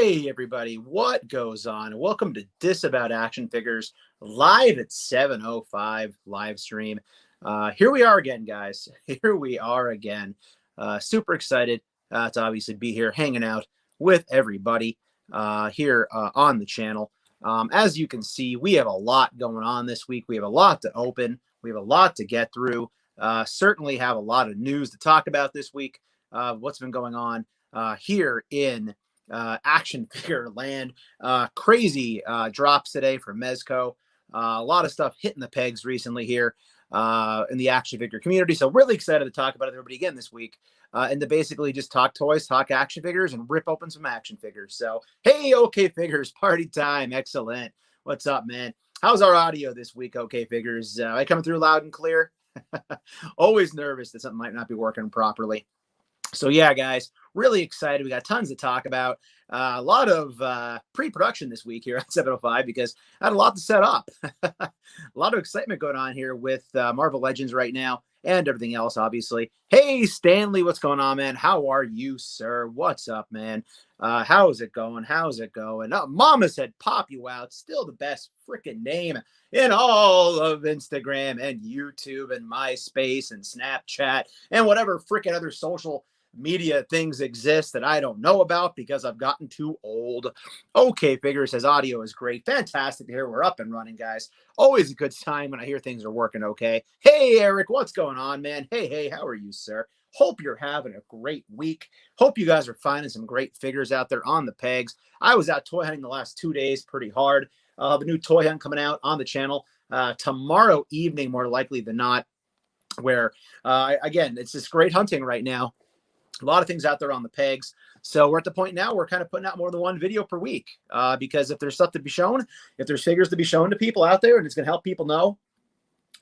Hey everybody, what goes on? Welcome to Disavowed Action Figures live at 7:05 live stream. Here we are again, guys. Here we are again. Super excited to obviously be here hanging out with everybody here on the channel. As you can see, we have a lot going on this week. We have a lot to open. We have a lot to get through. Certainly have a lot of news to talk about this week. What's been going on here in action figure land. Crazy drops today for Mezco. A lot of stuff hitting the pegs recently here in the action figure community. So really excited to talk about everybody again this week and to basically just talk toys, talk action figures, and rip open some action figures. So, hey, OK Figures, party time. Excellent. What's up, man? How's our audio this week, OK Figures? Am I coming through loud and clear? Always nervous that something might not be working properly. So yeah, guys, really excited. We got tons to talk about. A lot of pre-production this week here at 7:05 because I had a lot to set up. A lot of excitement going on here with Marvel Legends right now and everything else, obviously. Hey, Stanley, what's going on, man? How are you, sir? What's up, man? How's it going? How's it going? Mama said pop you out. Still the best freaking name in all of Instagram and YouTube and MySpace and Snapchat and whatever freaking other social media things exist that I don't know about because I've gotten too old. OK Figures says audio is great. Fantastic to hear we're up and running, guys. Always a good time when I hear things are working okay. Hey, Eric, what's going on, man? Hey, how are you, sir? Hope you're having a great week. Hope you guys are finding some great figures out there on the pegs. I was out toy hunting the last 2 days pretty hard. The new toy hunt coming out on the channel tomorrow evening, more likely than not, where, again, it's just great hunting right now. A lot of things out there on the pegs. So we're at the point now we're kind of putting out more than one video per week because if there's stuff to be shown, if there's figures to be shown to people out there and it's going to help people know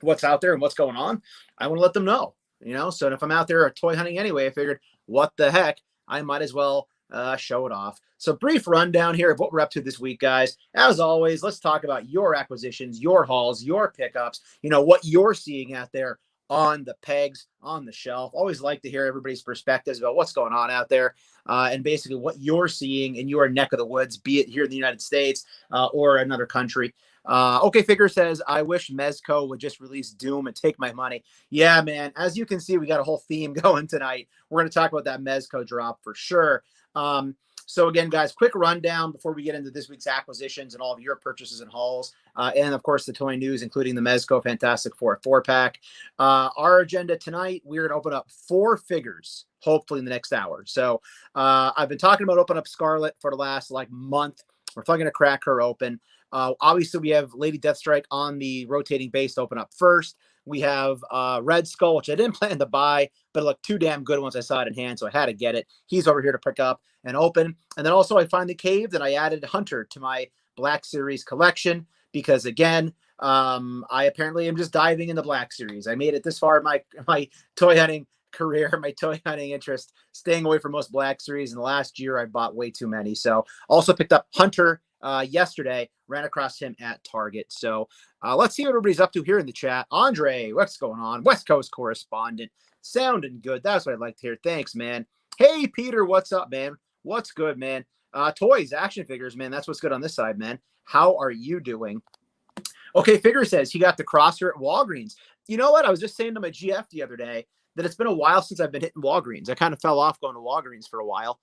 what's out there and what's going on, I want to let them know, you know? So if I'm out there toy hunting anyway, I figured what the heck, I might as well show it off. So brief rundown here of what we're up to this week, guys. As always, let's talk about your acquisitions, your hauls, your pickups, you know, what you're seeing out there on the pegs, on the shelf. Always like to hear everybody's perspectives about what's going on out there and basically what you're seeing in your neck of the woods, be it here in the United States or another country. OK Figure says, I wish Mezco would just release Doom and take my money. Yeah, man. As you can see, we got a whole theme going tonight. We're going to talk about that Mezco drop for sure. So again, guys, quick rundown before we get into this week's acquisitions and all of your purchases and hauls. And of course, the toy news, including the Mezco Fantastic Four 4-pack. Our agenda tonight, we're going to open up 4 figures, hopefully in the next hour. So I've been talking about opening up Scarlett for the last month. We're finally going to crack her open. Obviously, we have Lady Deathstrike on the rotating base to open up first. We have Red Skull, which I didn't plan to buy, but it looked too damn good once I saw it in hand, so I had to get it. He's over here to pick up and open. And then also I finally caved and I added Hunter to my Black Series collection because, again, I apparently am just diving in the Black Series. I made it this far in my toy hunting career, my toy hunting interest, staying away from most Black Series. In the last year, I bought way too many. So also picked up Hunter yesterday, ran across him at Target. So let's see what everybody's up to here in the chat. Andre, what's going on? West Coast correspondent, sounding good. That's what I'd like to hear. Thanks, man. Hey, Peter, what's up, man? What's good, man? Toys, action figures, man. That's what's good on this side, man. How are you doing? OK Figure says he got the crosser at Walgreens. You know what? I was just saying to my GF the other day that it's been a while since I've been hitting Walgreens. I kind of fell off going to Walgreens for a while.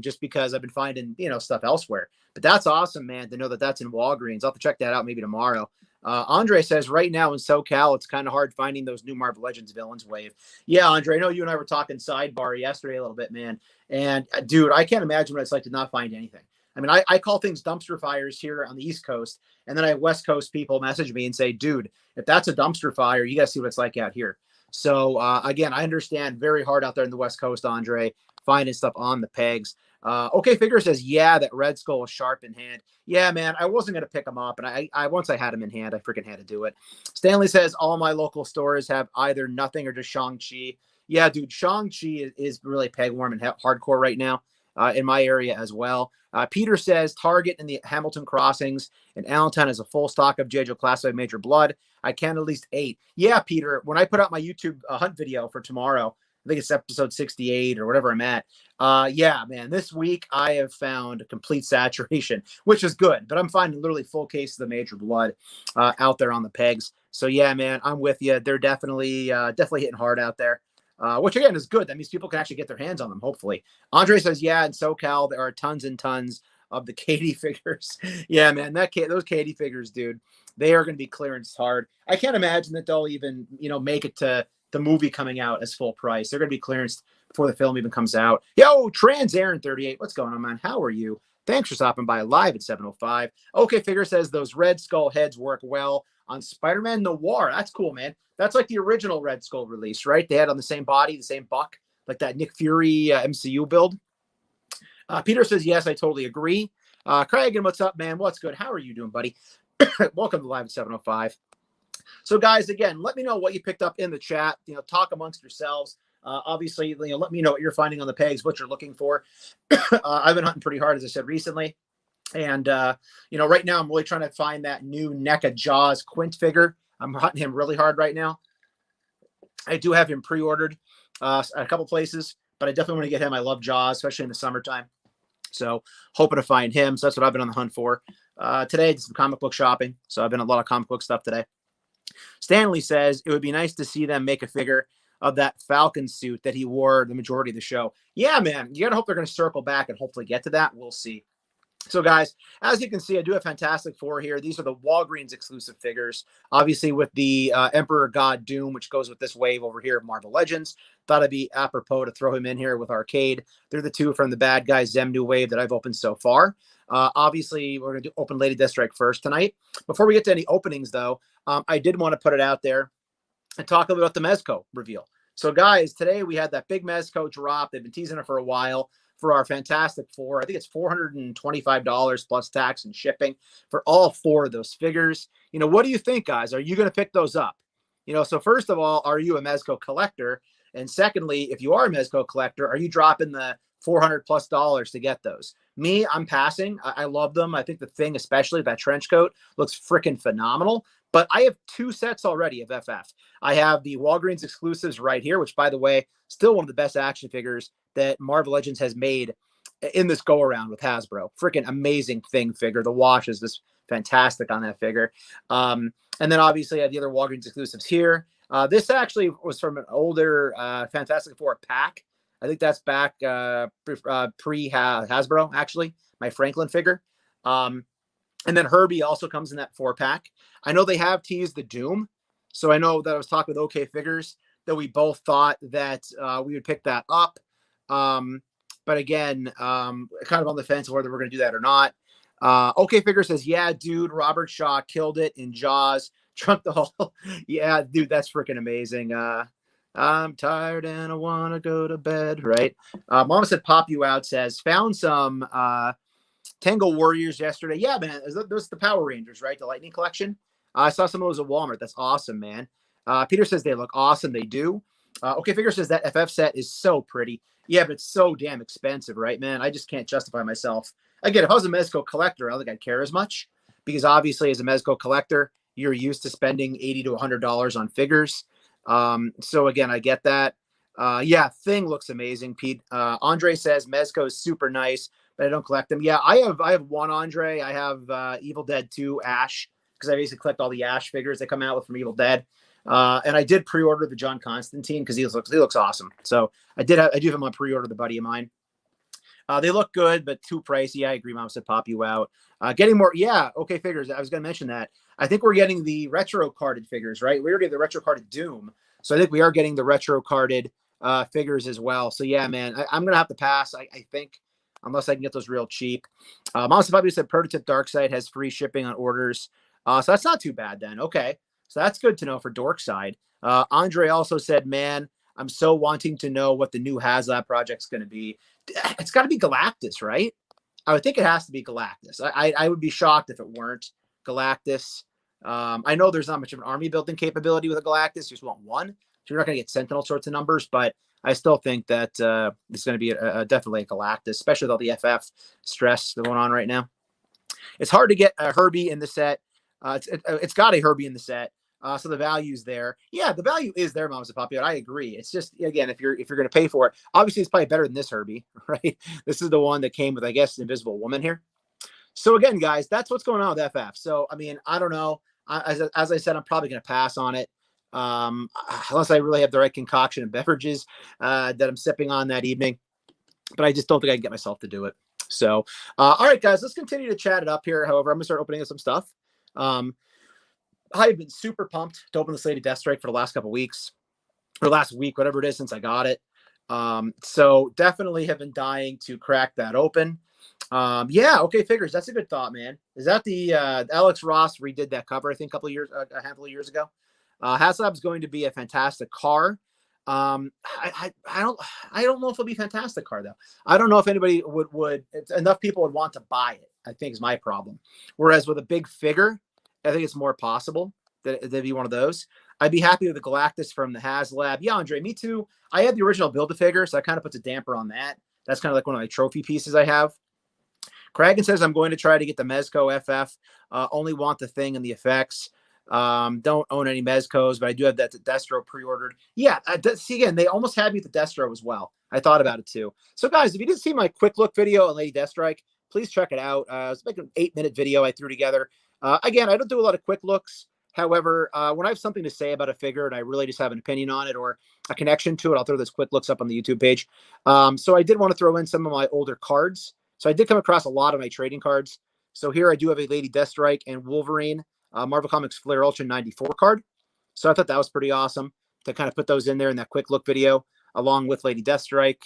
Just because I've been finding, stuff elsewhere. But that's awesome, man, to know that that's in Walgreens. I'll have to check that out maybe tomorrow. Andre says right now in SoCal, it's kind of hard finding those new Marvel Legends villains wave. Yeah, Andre, I know you and I were talking sidebar yesterday a little bit, man. And dude, I can't imagine what it's like to not find anything. I mean, I call things dumpster fires here on the East Coast. And then I have West Coast people message me and say, dude, if that's a dumpster fire, you got to see what it's like out here. So again, I understand very hard out there in the West Coast, Andre, finding stuff on the pegs. OK Figure says, yeah, that Red Skull was sharp in hand. Yeah, man, I wasn't going to pick him up. And I once I had him in hand, I freaking had to do it. Stanley says, all my local stores have either nothing or just Shang-Chi. Yeah, dude, Shang-Chi is really peg warm and hardcore right now in my area as well. Peter says, Target in the Hamilton Crossings and Allentown has a full stock of J. Joe Classified Major Blood. I can at least 8. Yeah, Peter, when I put out my YouTube hunt video for tomorrow, I think it's episode 68 or whatever I'm at. Yeah, man, this week I have found a complete saturation, which is good, but I'm finding literally full cases of Major Blood out there on the pegs. So yeah, man, I'm with you. They're definitely hitting hard out there. Which again is good. That means people can actually get their hands on them, hopefully. Andre says, yeah, in SoCal, there are tons and tons of the Katie figures. Yeah, man, those Katie figures, dude, they are going to be clearance hard. I can't imagine that they'll even, make it to the movie coming out as full price. They're going to be clearance before the film even comes out. Yo, Trans Aaron 38, what's going on, man? How are you? Thanks for stopping by live at 7:05. Okay, Figure says those Red Skull heads work well on Spider-Man Noir. That's cool, man. That's like the original Red Skull release, right? They had on the same body, the same buck, like that Nick Fury MCU build. Peter says, yes, I totally agree. Craig, and what's up, man? What's good? How are you doing, buddy? Welcome to Live at 7:05. So, guys, again, let me know what you picked up in the chat. Talk amongst yourselves. Obviously, let me know what you're finding on the pegs, what you're looking for. I've been hunting pretty hard, as I said recently. And, right now I'm really trying to find that new NECA Jaws Quint figure. I'm hunting him really hard right now. I do have him pre-ordered at a couple places, but I definitely want to get him. I love Jaws, especially in the summertime. So hoping to find him. So that's what I've been on the hunt for. Today, I did some comic book shopping. So I've been a lot of comic book stuff today. Stanley says it would be nice to see them make a figure of that Falcon suit that he wore the majority of the show. Yeah, man, you got to hope they're going to circle back and hopefully get to that. We'll see. So, guys, as you can see, I do have Fantastic Four here. These are the Walgreens exclusive figures, obviously with the Emperor God Doom, which goes with this wave over here of Marvel Legends. Thought it'd be apropos to throw him in here with Arcade. They're the two from the Bad Guys Xemnu Wave that I've opened so far. Obviously, we're going to open Lady Deathstrike first tonight. Before we get to any openings, though, I did want to put it out there and talk a little about the Mezco reveal. So, guys, today we had that big Mezco drop. They've been teasing it for a while for our Fantastic Four. I think it's $425 plus tax and shipping for all four of those figures. What do you think, guys? Are you going to pick those up? So first of all, are you a Mezco collector? And secondly, if you are a Mezco collector, are you dropping the $400 plus to get those? Me, I'm passing. I love them. I think the Thing, especially that trench coat, looks freaking phenomenal. But I have two sets already of FF. I have the Walgreens exclusives right here, which, by the way, still one of the best action figures that Marvel Legends has made in this go-around with Hasbro. Freaking amazing Thing figure. The wash is just fantastic on that figure. And then, obviously, I have the other Walgreens exclusives here. This actually was from an older Fantastic Four pack. I think that's back pre-Hasbro, actually, my Franklin figure. And then Herbie also comes in that 4-pack. I know they have teased the Doom. So I know that I was talking with OK Figures that we both thought that we would pick that up. But again, kind of on the fence of whether we're going to do that or not. OK Figure says, yeah, dude, Robert Shaw killed it in Jaws. Trunk the hole. Yeah, dude, that's freaking amazing. I'm tired and I want to go to bed, right? Mama said, pop you out says, found some Tango Warriors yesterday. Yeah, man, those the Power Rangers, right? The Lightning Collection. I saw some of those at Walmart. That's awesome, man. Peter says they look awesome. They do. Okay, Figure says that FF set is so pretty. Yeah, but it's so damn expensive, right, man? I just can't justify myself. Again, if I was a Mezco collector, I don't think I'd care as much because obviously as a Mezco collector, you're used to spending $80 to $100 on figures. So again, I get that. Yeah, Thing looks amazing, Pete. Andre says Mezco is super nice, but I don't collect them. Yeah, I have one Andre. I have Evil Dead 2 Ash because I basically collect all the Ash figures that come out with from Evil Dead. And I did pre-order the John Constantine because he looks awesome. So I do have him on pre-order, the buddy of mine. They look good, but too pricey. I agree. Mom said pop you out. Getting more. Yeah. Okay. Figures. I was going to mention that. I think we're getting the retro carded figures, right? We already have the retro carded Doom. So I think we are getting the retro carded figures as well. So yeah, man, I'm going to have to pass. I think unless I can get those real cheap. Mom said probably said Prototype Darkseid has free shipping on orders. So that's not too bad then. Okay. So that's good to know for Dorkside. Andre also said, man, I'm so wanting to know what the new HasLab project's going to be. It's got to be Galactus, right? I would think it has to be Galactus. I would be shocked if it weren't Galactus. I know there's not much of an army building capability with a Galactus. You just want one. So you're not going to get Sentinel sorts of numbers, but I still think that it's going to be definitely a Galactus, especially with all the FF stress going on right now. It's hard to get a Herbie in the set. It's got a Herbie in the set. So the value's there. Yeah, the value is there, Mama Poppy. I agree. It's just, again, if you're going to pay for it, obviously it's probably better than this Herbie, right? This is the one that came with, I guess, Invisible Woman here. So again, guys, that's what's going on with FF. So I mean, I don't know. As I said, I'm probably going to pass on it, unless I really have the right concoction of beverages that I'm sipping on that evening. But I just don't think I can get myself to do it. So, all right, guys, let's continue to chat it up here. However, I'm going to start opening up some stuff. I've been super pumped to open this Lady Deathstrike for the last couple weeks, or last week, whatever it is, since I got it. So definitely have been dying to crack that open. Yeah, okay, figures. That's a good thought, man. Is that the Alex Ross redid that cover? I think a handful of years ago. HasLab's going to be a fantastic car. I don't know if it'll be a fantastic car though. I don't know if anybody would enough people would want to buy it, I think is my problem. Whereas with a big figure, I think it's more possible that it'd be one of those. I'd be happy with the Galactus from the HasLab. Yeah, Andre, me too. I had the original Build-A-Figure, so that kind of puts a damper on that. That's kind of like one of my trophy pieces I have. Kragan says, I'm going to try to get the Mezco FF. Only want the thing and the effects. Don't own any Mezcos, but I do have that Destro pre-ordered. Yeah, see, again, they almost had me at the Destro as well. I thought about it too. So, guys, if you didn't see my quick look video on Lady Deathstrike, please check it out. It's like an 8-minute video I threw together. Again, I don't do a lot of quick looks. However, when I have something to say about a figure and I really just have an opinion on it or a connection to it, I'll throw those quick looks up on the YouTube page. So I did want to throw in some of my older cards. So I did come across a lot of my trading cards. So here I do have a Lady Deathstrike and Wolverine Marvel Comics Flair Ultra 94 card. So I thought that was pretty awesome to kind of put those in there in that quick look video along with Lady Deathstrike.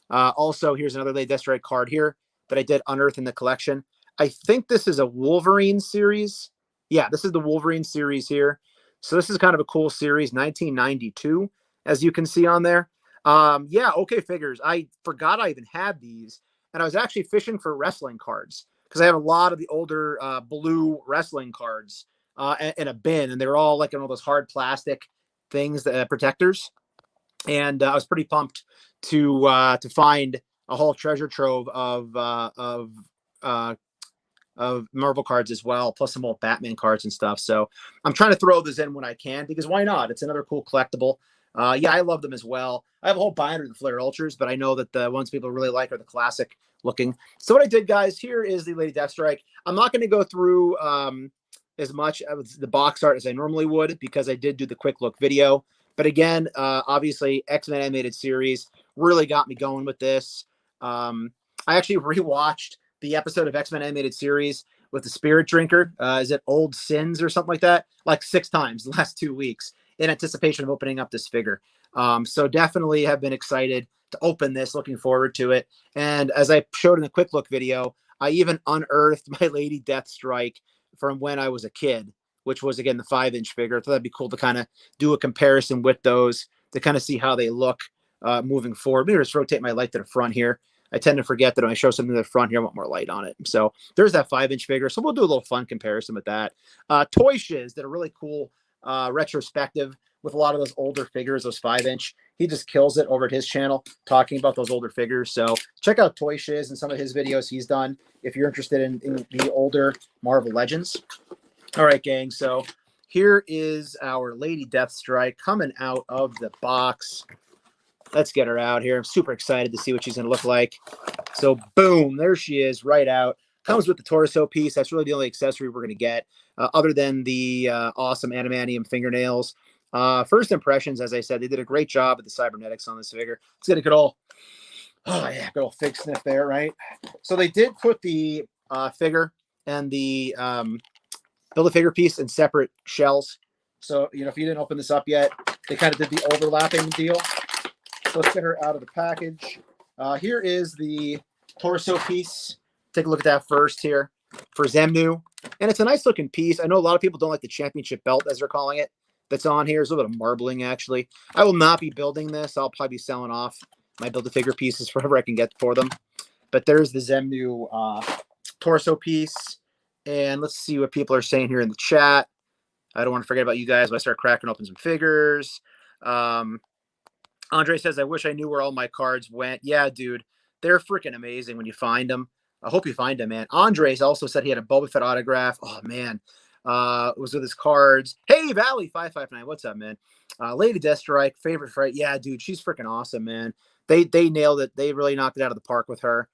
Also, here's another Lady Deathstrike card here that I did unearth in the collection. I think this is a Wolverine series. Yeah, this is the Wolverine series here. So this is kind of a cool series, 1992, as you can see on there. Yeah, okay, figures. I forgot I even had these, and I was actually fishing for wrestling cards because I have a lot of the older blue wrestling cards in a bin, and they're all like in all those hard plastic things, protectors. And I was pretty pumped to find a whole treasure trove of Marvel cards as well, plus some old Batman cards and stuff. So I'm trying to throw this in when I can because why not? It's another cool collectible. Yeah, I love them as well. I have a whole binder of the Flair Ultras, but I know that the ones people really like are the classic looking. So what I did, guys, here is the Lady Deathstrike. I'm not going to go through as much of the box art as I normally would because I did do the quick look video. But again, obviously, X-Men Animated Series really got me going with this. I actually rewatched the episode of X-Men Animated Series with the Spirit Drinker. Is it Old Sins or something like that? Like 6 times the last 2 weeks in anticipation of opening up this figure. So definitely have been excited to open this, looking forward to it. And as I showed in the quick look video, I even unearthed my Lady Deathstrike from when I was a kid, which was, again, the 5-inch figure. I thought that'd be cool to kind of do a comparison with those to kind of see how they look moving forward. Maybe just rotate my light to the front here. I tend to forget that when I show something to the front here, I want more light on it. So there's that 5-inch figure. So we'll do a little fun comparison with that. Toy Shiz did a really cool retrospective with a lot of those older figures, those 5-inch. He just kills it over at his channel talking about those older figures. So check out Toy Shiz and some of his videos he's done if you're interested in the older Marvel Legends. All right, gang. So here is our Lady Deathstrike coming out of the box. Let's get her out here. I'm super excited to see what she's going to look like. So boom, there she is right out. Comes with the torso piece. That's really the only accessory we're going to get other than the awesome adamantium fingernails. First impressions, as I said, they did a great job with the cybernetics on this figure. Let's get a good old, oh yeah, good old fig sniff there, right? So they did put the figure and the Build-A-Figure piece in separate shells. So, you know, if you didn't open this up yet, they kind of did the overlapping deal. So let's get her out of the package. Here is the torso piece. Take a look at that first here for Xemnu. And it's a nice looking piece. I know a lot of people don't like the championship belt, as they're calling it, that's on here. There's a little bit of marbling, actually. I will not be building this. I'll probably be selling off my Build-A-Figure pieces wherever I can get for them. But there's the Xemnu torso piece. And let's see what people are saying here in the chat. I don't want to forget about you guys when I start cracking open some figures. Andre says, I wish I knew where all my cards went. Yeah, dude, they're freaking amazing when you find them. I hope you find them, man. Andres also said he had a Boba Fett autograph. Oh, man. Was with his cards. Hey, Valley 559, what's up, man? Lady Deathstrike, favorite fight. Yeah, dude, she's freaking awesome, man. They nailed it. They really knocked it out of the park with her.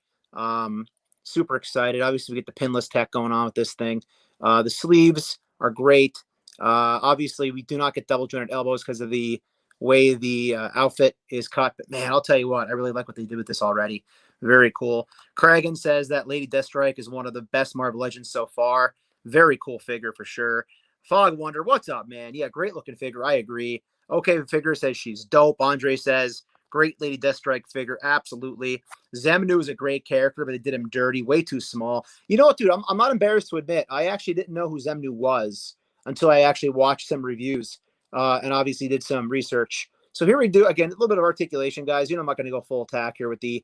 Super excited. Obviously, we get the pinless tech going on with this thing. The sleeves are great. Obviously, we do not get double jointed elbows because of the way the outfit is cut. But man, I'll tell you what, I really like what they did with this already. Very cool. Kragan says that Lady Deathstrike is one of the best Marvel Legends so far. Very cool figure for sure. Fog Wonder, what's up, man? Yeah, great looking figure. I agree. Okay, figure says she's dope. Andre says great Lady Deathstrike figure. Absolutely. Xemnu is a great character, but they did him dirty, way too small. You know what, dude? I'm not embarrassed to admit I actually didn't know who Xemnu was until I actually watched some reviews and obviously did some research. So here we do again a little bit of articulation, guys. You know, I'm not going to go full attack here with the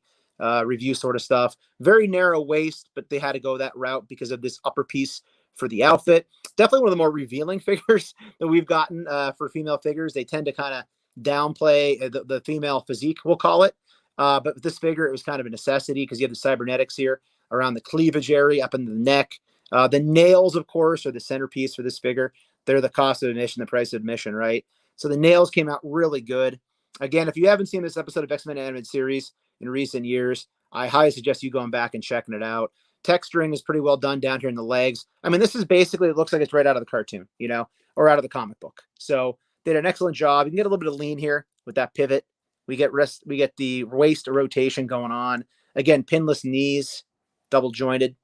review sort of stuff. Very narrow waist, but they had to go that route because of this upper piece for the outfit. Definitely one of the more revealing figures that we've gotten for female figures. They tend to kind of downplay the female physique, we'll call it. But with this figure, it was kind of a necessity because you have the cybernetics here around the cleavage area, up into the neck. The nails, of course, are the centerpiece for this figure. They're the cost of admission, the price of admission, right? So the nails came out really good. Again, if you haven't seen this episode of X-Men Animated Series in recent years, I highly suggest you going back and checking it out. Texturing is pretty well done down here in the legs. I mean, this is basically, it looks like it's right out of the cartoon, you know, or out of the comic book. So they did an excellent job. You can get a little bit of lean here with that pivot. We get the waist rotation going on. Again, pinless knees, double jointed.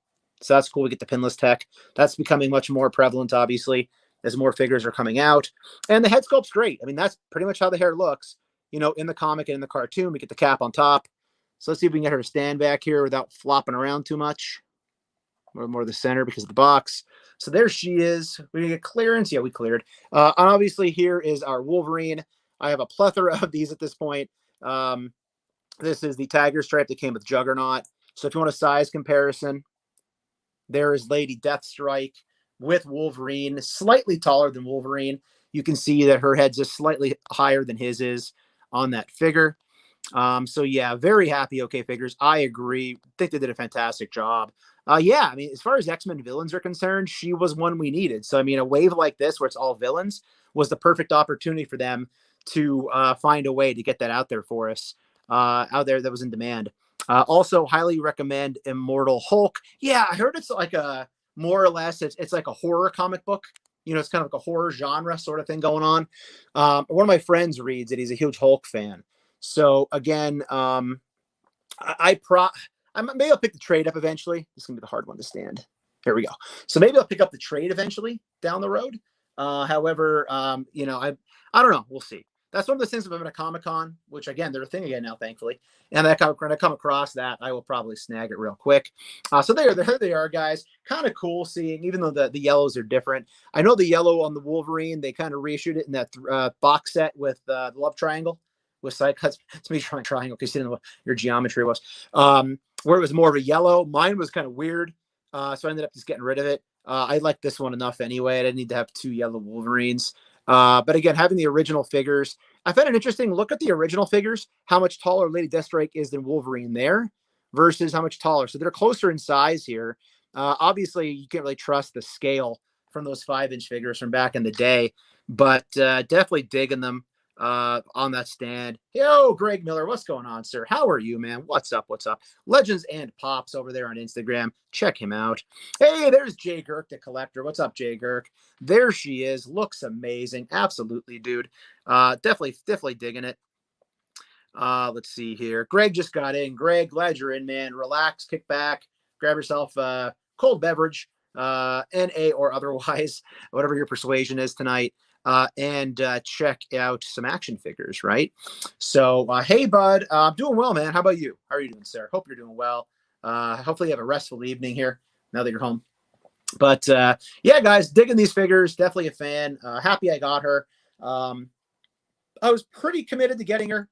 So that's cool. We get the pinless tech. That's becoming much more prevalent, obviously, as more figures are coming out. And the head sculpt's great. I mean, that's pretty much how the hair looks, you know, in the comic and in the cartoon. We get the cap on top. So let's see if we can get her to stand back here without flopping around too much. More the center because of the box. So there she is. We get clearance. Yeah, we cleared. Obviously, here is our Wolverine. I have a plethora of these at this point. This is the tiger stripe that came with Juggernaut. So if you want a size comparison, there is Lady Deathstrike with Wolverine, slightly taller than Wolverine. You can see that her head's just slightly higher than his is on that figure. So yeah, very happy. Okay, figures. I agree. I think they did a fantastic job. Yeah, I mean, as far as X-Men villains are concerned, she was one we needed. So, I mean, a wave like this where it's all villains was the perfect opportunity for them to find a way to get that out there for us, out there that was in demand. Also, highly recommend Immortal Hulk. Yeah, I heard it's like a more or less, it's like a horror comic book. You know, it's kind of like a horror genre sort of thing going on. One of my friends reads it. He's a huge Hulk fan. So again, maybe I'll pick the trade up eventually. This is gonna be the hard one to stand. Here we go. So maybe I'll pick up the trade eventually down the road. However, you know, I don't know. We'll see. That's one of the things if I'm at a Comic-Con, which again, they're a thing again now, thankfully. And when I come across that, I will probably snag it real quick. So there they are, guys. Kind of cool seeing, even though the yellows are different. I know the yellow on the Wolverine, they kind of reissued it in that box set with the love triangle with side cuts. It's me trying triangle because you didn't know what your geometry was. Where it was more of a yellow. Mine was kind of weird. So I ended up just getting rid of it. I liked this one enough anyway. I didn't need to have two yellow Wolverines. But again, having the original figures, I found it interesting. Look at the original figures, how much taller Lady Deathstrike is than Wolverine there versus how much taller. So they're closer in size here. Obviously, you can't really trust the scale from those 5-inch figures from back in the day, but definitely digging them on that stand. Yo, Greg Miller, what's going on, sir? How are you, man? What's up? What's up? Legends and Pops over there on Instagram. Check him out. Hey, there's Jay Girk, the collector. What's up, Jay Girk? There she is. Looks amazing. Absolutely, dude. Definitely digging it. Let's see here. Greg just got in. Greg, glad you're in, man. Relax, kick back, grab yourself a cold beverage, NA or otherwise, whatever your persuasion is tonight. And check out some action figures, right? So, hey, bud, I'm doing well, man. How about you? How are you doing, sir? Hope you're doing well. Hopefully you have a restful evening here now that you're home. But yeah, guys, digging these figures. Definitely a fan. Happy I got her. I was pretty committed to getting her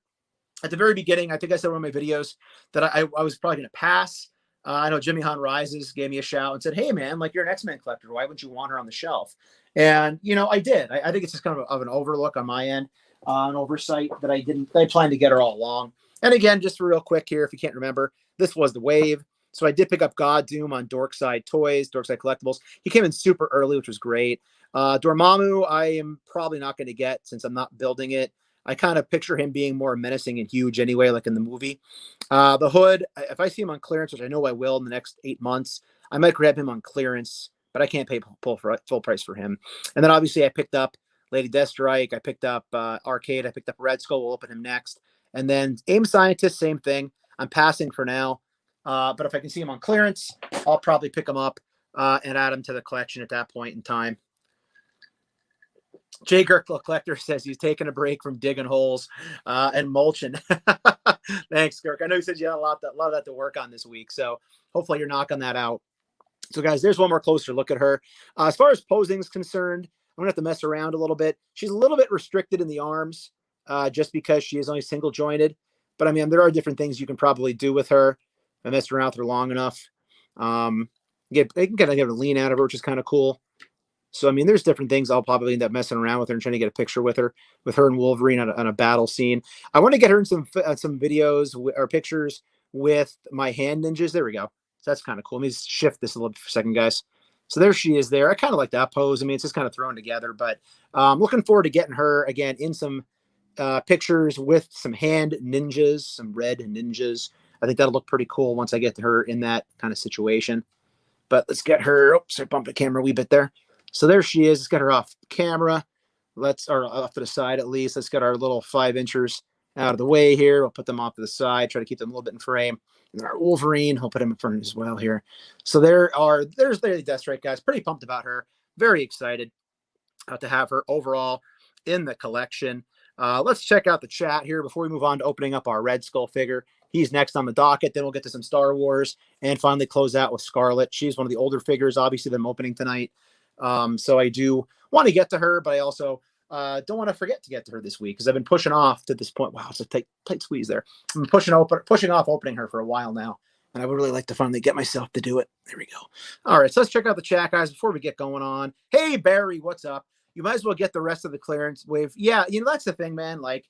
at the very beginning. I think I said in one of my videos that I was probably going to pass. I know Jimmy Han Rises gave me a shout and said, hey, man, like you're an X-Men collector. Why wouldn't you want her on the shelf? And, you know, I did. I think it's just kind of an overlook on my end, an oversight that I planned to get her all along. And again, just real quick here, if you can't remember, this was the Wave. So I did pick up God Doom on Dorkside Toys, Dorkside Collectibles. He came in super early, which was great. Dormammu, I am probably not going to get since I'm not building it. I kind of picture him being more menacing and huge anyway, like in the movie. The Hood, if I see him on clearance, which I know I will in the next 8 months, I might grab him on clearance, but I can't pay full price for him. And then obviously I picked up Lady Deathstrike. I picked up Arcade. I picked up Red Skull. We'll open him next. And then Aim Scientist, same thing. I'm passing for now. But if I can see him on clearance, I'll probably pick him up and add him to the collection at that point in time. Jay Gerkle Collector says he's taking a break from digging holes and mulching. Thanks, Kirk. I know you said you had a lot of that to work on this week, so hopefully you're knocking that out. So, guys, there's one more closer look at her. As far as posing is concerned, I'm going to have to mess around a little bit. She's a little bit restricted in the arms just because she is only single jointed. But, I mean, there are different things you can probably do with her. I messed around with her long enough. They can kind of get a lean out of her, which is kind of cool. So, I mean, there's different things I'll probably end up messing around with her and trying to get a picture with her and Wolverine on a battle scene. I want to get her in some videos or pictures with my hand ninjas. There we go. So that's kind of cool. Let me shift this a little bit for a second, guys. So there she is there. I kind of like that pose. I mean, it's just kind of thrown together, but looking forward to getting her again in some pictures with some hand ninjas, some red ninjas. I think that'll look pretty cool once I get her in that kind of situation. But let's get her. Oops, I bumped the camera a wee bit there. So there she is. Let's get her off camera. Or off to the side at least. Let's get our little 5-inchers out of the way here. We'll put them off to the side. Try to keep them a little bit in frame. And our Wolverine, I'll put him in front as well here. So there's the Deathstrike, guys. Pretty pumped about her. Very excited to have her overall in the collection. Let's check out the chat here before we move on to opening up our Red Skull figure. He's next on the docket. Then we'll get to some Star Wars and finally close out with Scarlett. She's one of the older figures, obviously, that I'm opening tonight. So I do want to get to her, but I also don't want to forget to get to her this week because I've been pushing off to this point. Wow, it's a tight squeeze there. I'm pushing off opening her for a while now, and I would really like to finally get myself to do it. There we go. All right, so let's check out the chat, guys, before we get going on. Hey, Barry, what's up? You might as well get the rest of the clearance wave. Yeah, that's the thing, man. Like,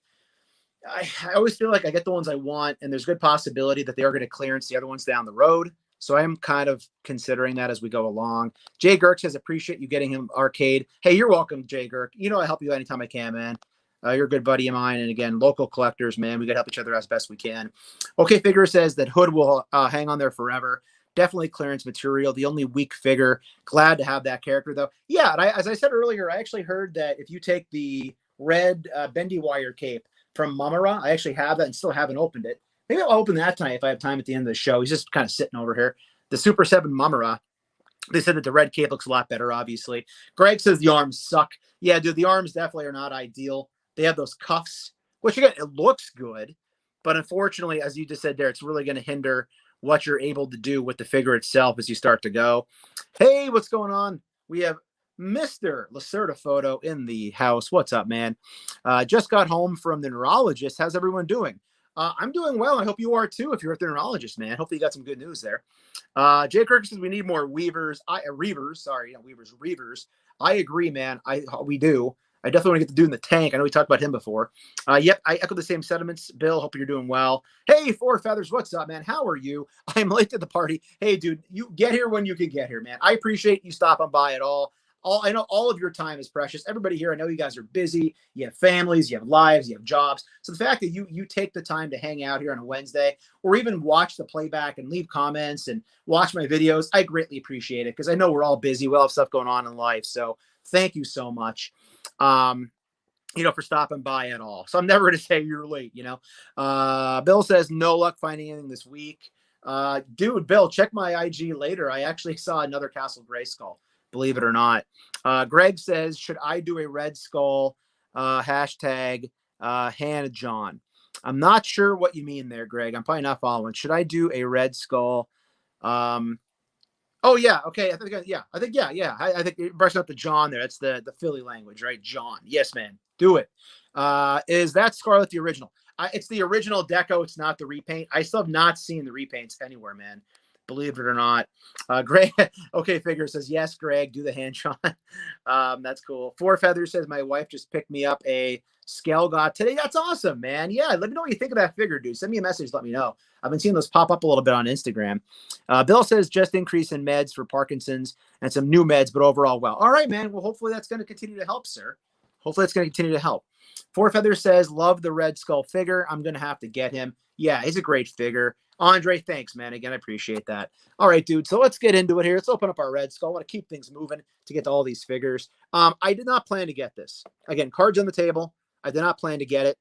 I always feel like I get the ones I want, and there's good possibility that they are going to clearance the other ones down the road. So I am kind of considering that as we go along. Jay Girk says, appreciate you getting him Arcade. Hey, you're welcome, Jay Girk. I help you anytime I can, man. You're a good buddy of mine. And again, local collectors, man, we got to help each other as best we can. Okay, Figure says that Hood will hang on there forever. Definitely clearance material. The only weak figure. Glad to have that character, though. Yeah, and as I said earlier, I actually heard that if you take the red bendy wire cape from Mamara, I actually have that and still haven't opened it. Maybe I'll open that tonight if I have time at the end of the show. He's just kind of sitting over here. The Super 7 Mamara. They said that the red cape looks a lot better, obviously. Greg says the arms suck. Yeah, dude, the arms definitely are not ideal. They have those cuffs, which, again, it looks good. But unfortunately, as you just said there, it's really going to hinder what you're able to do with the figure itself as you start to go. Hey, what's going on? We have Mr. Lacerda Photo in the house. What's up, man? Just got home from the neurologist. How's everyone doing? I'm doing well. I hope you are too. If you're at the neurologist, man, hopefully you got some good news there. Jay Kirk says we need more Reavers. Reavers. I agree, man. We do. I definitely want to get the dude in the tank. I know we talked about him before. Yep, I echo the same sentiments. Bill, hope you're doing well. Hey, Four Feathers, what's up, man? How are you? I'm late to the party. Hey, dude, you get here when you can get here, man. I appreciate you stopping by at all. I know all of your time is precious. Everybody here, I know you guys are busy. You have families, you have lives, you have jobs. So the fact that you take the time to hang out here on a Wednesday or even watch the playback and leave comments and watch my videos, I greatly appreciate it because I know we're all busy. We all have stuff going on in life. So thank you so much, for stopping by at all. So I'm never going to say you're late, Bill says no luck finding anything this week. Dude, Bill, check my IG later. I actually saw another Castle Grayskull. Believe it or not. Greg says, should I do a Red Skull hashtag Hannah John? I'm not sure what you mean there, Greg. I'm probably not following. Should I do a Red Skull? Oh, yeah. Okay. I think, yeah. I think you're brushing up the John there. That's the Philly language, right? John. Yes, man. Do it. Is that Scarlett the original? It's the original deco. It's not the repaint. I still have not seen the repaints anywhere, man. believe it or not. Greg, okay, Figure says, yes, Greg, do the hand shot. That's cool. Four Feathers says, my wife just picked me up a Scale God today. That's awesome, man. Yeah, let me know what you think of that figure, dude. Send me a message. Let me know. I've been seeing those pop up a little bit on Instagram. Bill says, just increase in meds for Parkinson's and some new meds, but overall well. All right, man. Well, hopefully that's going to continue to help, sir. Hopefully that's going to continue to help. Four Feathers says, love the Red Skull figure. I'm going to have to get him. Yeah, he's a great figure. Andre, thanks, man. Again, I appreciate that. All right, dude. So let's get into it here. Let's open up our Red Skull. I want to keep things moving to get to all these figures. I did not plan to get this. Again, cards on the table. I did not plan to get it.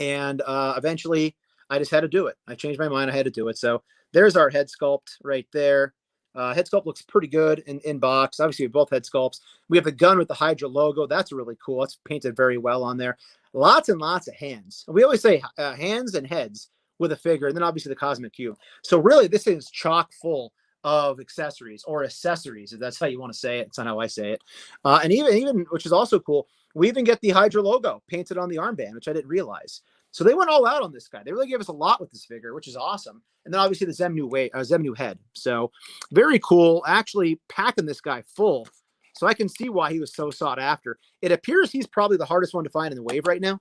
And eventually, I just had to do it. I changed my mind. I had to do it. So there's our head sculpt right there. Head sculpt looks pretty good in box. Obviously, we have both head sculpts. We have the gun with the Hydra logo. That's really cool. It's painted very well on there. Lots and lots of hands. We always say hands and heads with a figure, and then obviously the Cosmic Cube. So really, this is chock full of accessories, or accessories, if that's how you want to say it. It's not how I say it. And even, which is also cool, we even get the Hydra logo painted on the armband, which I didn't realize. So they went all out on this guy. They really gave us a lot with this figure, which is awesome. And then obviously the Xemnu head. So very cool. Actually packing this guy full. So I can see why he was so sought after. It appears he's probably the hardest one to find in the wave right now.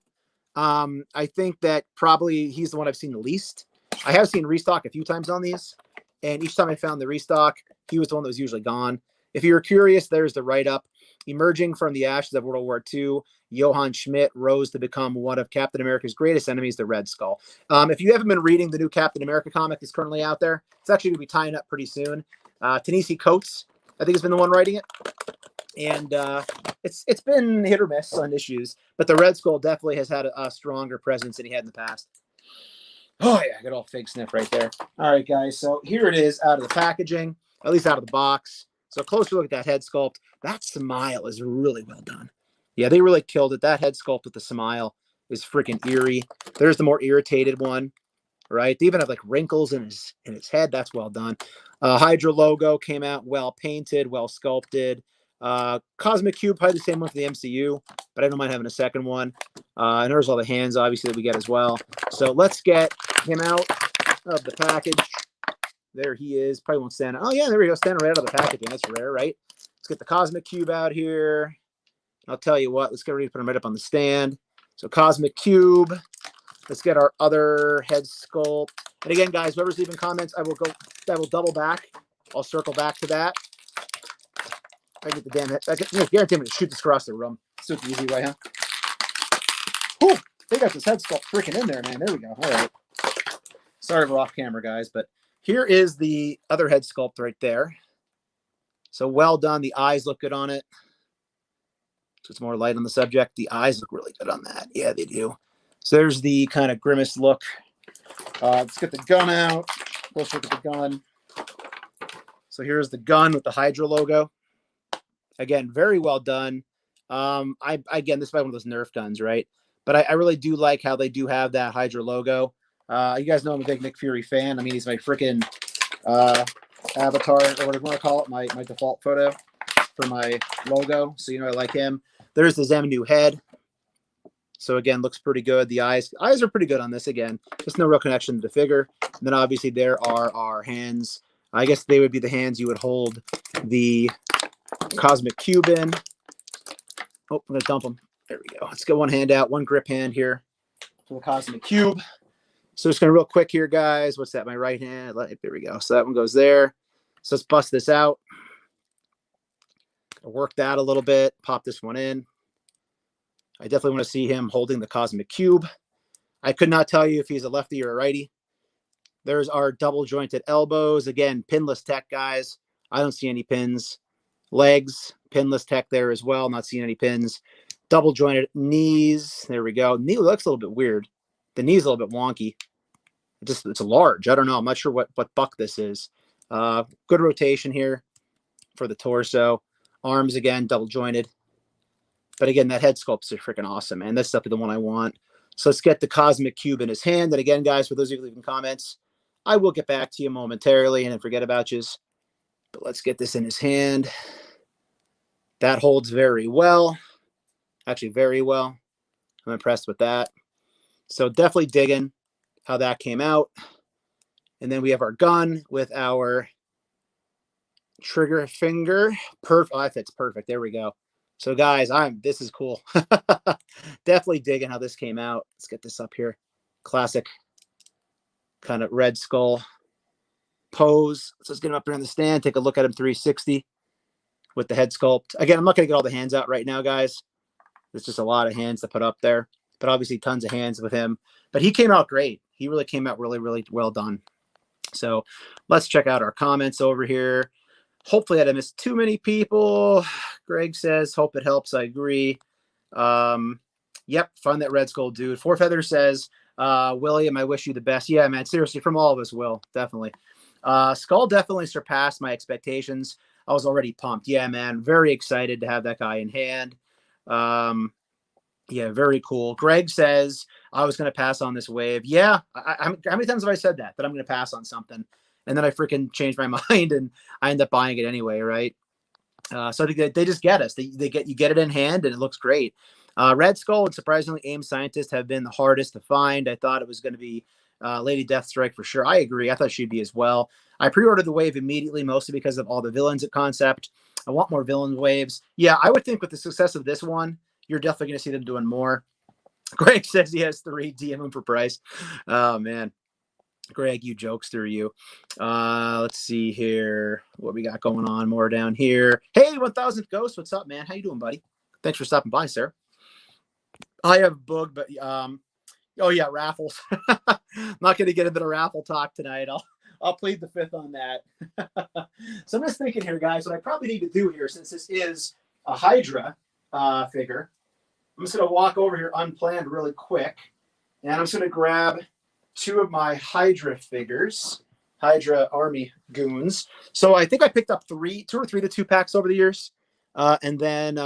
I think that probably he's the one I've seen the least. I have seen restock a few times on these, and each time I found the restock, he was the one that was usually gone. If you were curious, there's the write-up. Emerging from the ashes of World War II, Johann Schmidt rose to become one of Captain America's greatest enemies, the Red Skull. If you haven't been reading the new Captain America comic that's currently out there, it's actually going to be tying up pretty soon. Ta-Nehisi Coates, I think, has been the one writing it. And it's been hit or miss on issues, but the Red Skull definitely has had a stronger presence than he had in the past. Oh, yeah, good old fig sniff right there. All right, guys, so here it is out of the packaging, at least out of the box. So closer look at that head sculpt. That smile is really well done. Yeah, they really killed it. That head sculpt with the smile is freaking eerie. There's the more irritated one, right? They even have like wrinkles in his head. That's well done. Hydra logo came out well painted, well sculpted. Cosmic Cube, probably the same one for the MCU, but I don't mind having a second one. And there's all the hands, obviously, that we get as well. So let's get him out of the package. There he is. Probably won't stand. Oh, yeah, there we go. Standing right out of the packaging. That's rare, right? Let's get the Cosmic Cube out here. I'll tell you what. Let's get ready to put him right up on the stand. So Cosmic Cube. Let's get our other head sculpt. And again, guys, whoever's leaving comments, I will double back. I'll circle back to that. I get the damn head. I guarantee I'm going to shoot this across the room. Super easy way, huh? Whew, they got this head sculpt freaking in there, man. There we go. All right. Sorry we're off camera, guys, but here is the other head sculpt right there. So well done. The eyes look good on it. So it's more light on the subject. The eyes look really good on that. Yeah, they do. So there's the kind of grimace look. Let's get the gun out. Let's look at the gun. So here's the gun with the Hydra logo. Again, very well done. Again, this is one of those Nerf guns, right? But I really do like how they do have that Hydra logo. You guys know I'm a big Nick Fury fan. I mean, he's my freaking avatar, or whatever you want to call it, my default photo for my logo. So, you know, I like him. There's the Xemnu head. So, again, looks pretty good. The eyes are pretty good on this. Again, just no real connection to the figure. And then, obviously, there are our hands. I guess they would be the hands you would hold the Cosmic Cube in. Oh, I'm going to dump them. There we go. Let's get one hand out, one grip hand here for the Cosmic Cube. So just going to real quick here, guys. What's that? My right hand. There we go. So that one goes there. So let's bust this out. Work that a little bit. Pop this one in. I definitely want to see him holding the Cosmic Cube. I could not tell you if he's a lefty or a righty. There's our double jointed elbows. Again, pinless tech, guys. I don't see any pins. Legs, pinless tech there as well. Not seeing any pins. Double jointed knees. There we go. Knee looks a little bit weird. The knee's a little bit wonky. It's a large. I don't know. I'm not sure what buck this is. Good rotation here for the torso. Arms, again, double jointed. But again, that head sculpts are freaking awesome, man. That's definitely the one I want. So let's get the Cosmic Cube in his hand. And again, guys, for those of you leaving comments, I will get back to you momentarily and then forget about you. But let's get this in his hand. That holds very well. Actually, very well. I'm impressed with that. So definitely digging how that came out. And then we have our gun with our trigger finger. Perfect. Oh, that fits perfect. There we go. So guys, this is cool. Definitely digging how this came out. Let's get this up here. Classic kind of Red Skull pose. So let's get him up here on the stand. Take a look at him 360 with the head sculpt. Again, I'm not going to get all the hands out right now, guys. There's just a lot of hands to put up there, but obviously tons of hands with him. But he came out great. He really came out really, really well done. So let's check out our comments over here. Hopefully I didn't miss too many people. Greg says, hope it helps. I agree. Yep, find that Red Skull dude. Four Feathers says, William, I wish you the best. Yeah, man, seriously, from all of us, Will, definitely. Skull definitely surpassed my expectations. I was already pumped. Yeah, man, very excited to have that guy in hand. Yeah, very cool. Greg says, I was going to pass on this wave. Yeah, how many times have I said that I'm going to pass on something? And then I freaking changed my mind and I end up buying it anyway, right? So I think that they just get us. You get it in hand and it looks great. Red Skull and surprisingly AIM Scientist have been the hardest to find. I thought it was going to be Lady Deathstrike for sure. I agree. I thought she'd be as well. I pre-ordered the wave immediately, mostly because of all the villains at concept. I want more villain waves. Yeah, I would think with the success of this one, you're definitely going to see them doing more. Greg says he has 3. DM him for price. Oh, man. Greg, you jokester, you. Let's see here what we got going on more down here. Hey, 1000th Ghost, what's up, man? How you doing, buddy? Thanks for stopping by, sir. I have Boog, but oh yeah, raffles. I'm not going to get a bit of raffle talk tonight. I'll plead the fifth on that. So I'm just thinking here, guys, what I probably need to do here, since this is a Hydra figure, I'm just going to walk over here unplanned really quick, and I'm just going to grab 2 of my Hydra figures, Hydra Army goons. So I think I picked up 2 or 3 of the 2-packs over the years. And then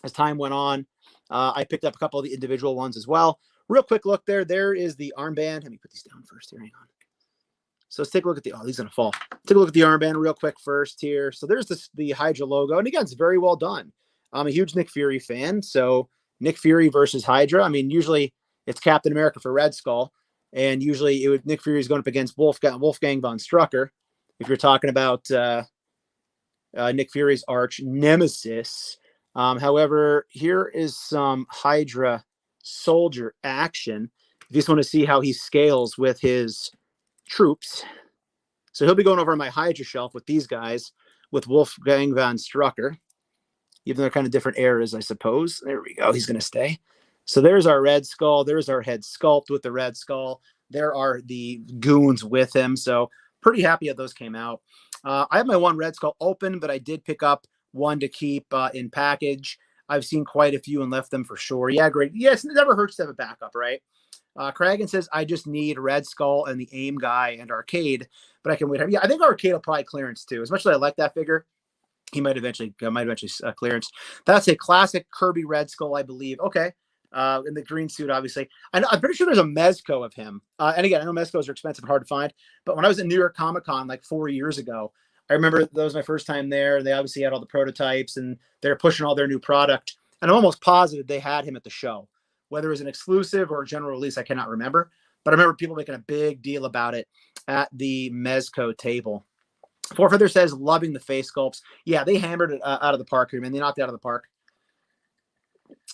as time went on, I picked up a couple of the individual ones as well. Real quick look there. There is the armband. Let me put these down first here. Hang on. So let's take a look at the, these are going to fall. Take a look at the armband real quick first here. So there's the Hydra logo. And again, it's very well done. I'm a huge Nick Fury fan. So Nick Fury versus Hydra. I mean, usually it's Captain America for Red Skull. And usually Nick Fury is going up against Wolfgang von Strucker. If you're talking about Nick Fury's arch nemesis. However, here is some Hydra soldier action. If you just want to see how he scales with his troops. So he'll be going over on my Hydra shelf with these guys, with Wolfgang von Strucker. Even though they're kind of different eras, I suppose. There we go. He's going to stay. So there's our Red Skull. There's our head sculpt with the Red Skull. There are the goons with him. So pretty happy how those came out. I have my 1 Red Skull open, but I did pick up 1 to keep in package. I've seen quite a few and left them for sure. Yeah, great. Yes, it never hurts to have a backup, right? Kragan says, I just need Red Skull and the AIM guy and Arcade, but I can wait. Yeah, I think Arcade will probably clearance too. As much as I like that figure, he might eventually clearance. That's a classic Kirby Red Skull, I believe. Okay. In the green suit, obviously. I'm pretty sure there's a Mezco of him. And again, I know Mezcos are expensive and hard to find, but when I was in New York Comic Con like 4 years ago, I remember that was my first time there. They obviously had all the prototypes and they're pushing all their new product. And I'm almost positive they had him at the show. Whether it was an exclusive or a general release, I cannot remember. But I remember people making a big deal about it at the Mezco table. Four Feather says, loving the face sculpts. Yeah, they hammered it out of the park here, man. They knocked it out of the park.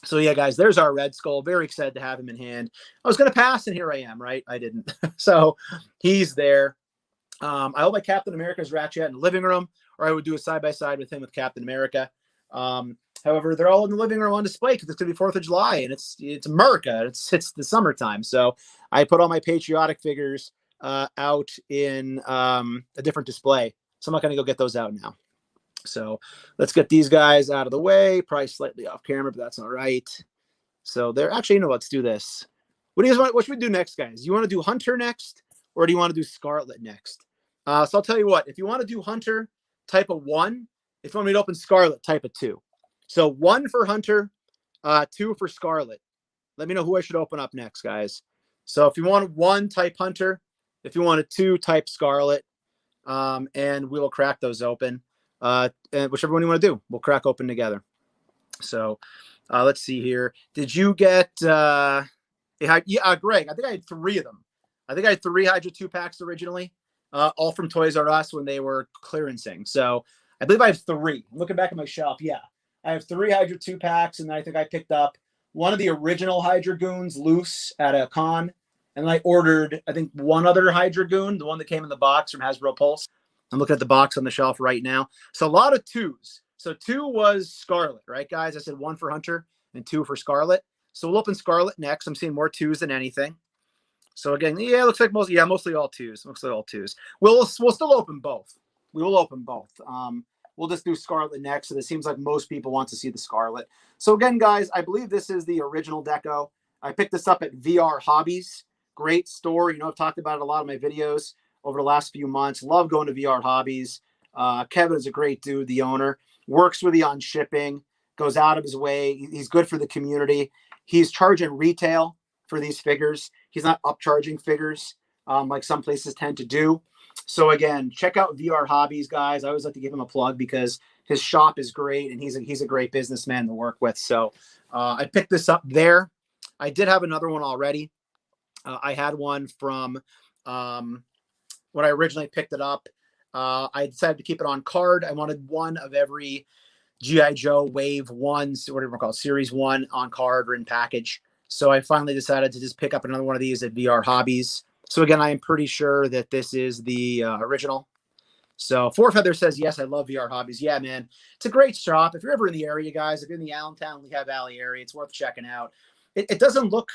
So, yeah, guys, there's our Red Skull. Very excited to have him in hand. I was going to pass, and here I am, right? I didn't. So, he's there. I hope my Captain America's Ratchet in the living room, or I would do a side-by-side with him with Captain America. However, they're all in the living room on display because it's going to be 4th of July, and it's America. It's the summertime. So, I put all my patriotic figures out in a different display. So I'm not going to go get those out now. So let's get these guys out of the way. Probably slightly off camera, but that's all right. So they're actually, you know, let's do this. What do you guys want? What should we do next, guys? You want to do Hunter next, or do you want to do Scarlett next? So I'll tell you what. If you want to do Hunter, type a 1. If you want me to open Scarlett, type a 2. So 1 for Hunter, 2 for Scarlett. Let me know who I should open up next, guys. So if you want 1, type Hunter. If you want a 2, type Scarlett. And we will crack those open. And whichever one you want to do, we'll crack open together. So let's see here. Did you get Greg? I think I had 3 of them. I think I had 3 Hydra 2-packs originally, all from Toys R Us when they were clearancing. So I believe I have 3. I'm looking back at my shelf. Yeah, I have 3 Hydra 2-packs, and I think I picked up one of the original Hydra Goons loose at a con. And then I ordered, I think, one other Hydra Goon, the one that came in the box from Hasbro Pulse. I'm looking at the box on the shelf right now. So a lot of 2s. So 2 was Scarlett, right, guys? I said 1 for Hunter and 2 for Scarlett. So we'll open Scarlett next. I'm seeing more 2s than anything. So again, yeah, it looks like mostly all 2s. Mostly all 2s. We'll still open both. We will open both. We'll just do Scarlett next. So it seems like most people want to see the Scarlett. So again, guys, I believe this is the original deco. I picked this up at VR Hobbies. Great store. You know, I've talked about it a lot of my videos over the last few months. Love going to VR Hobbies. Kevin is a great dude, the owner. Works with you on shipping. Goes out of his way. He's good for the community. He's charging retail for these figures. He's not upcharging figures like some places tend to do. So again, check out VR Hobbies, guys. I always like to give him a plug because his shop is great and he's a great businessman to work with. So I picked this up there. I did have another one already. I had one from when I originally picked it up. I decided to keep it on card. I wanted one of every G.I. Joe Wave 1, whatever we call it, Series 1 on card or in package. So I finally decided to just pick up another one of these at VR Hobbies. So again, I am pretty sure that this is the original. So Four Feather says, yes, I love VR Hobbies. Yeah, man, it's a great shop. If you're ever in the area, guys, if you're in the Allentown, Lehigh Valley area, it's worth checking out. It doesn't look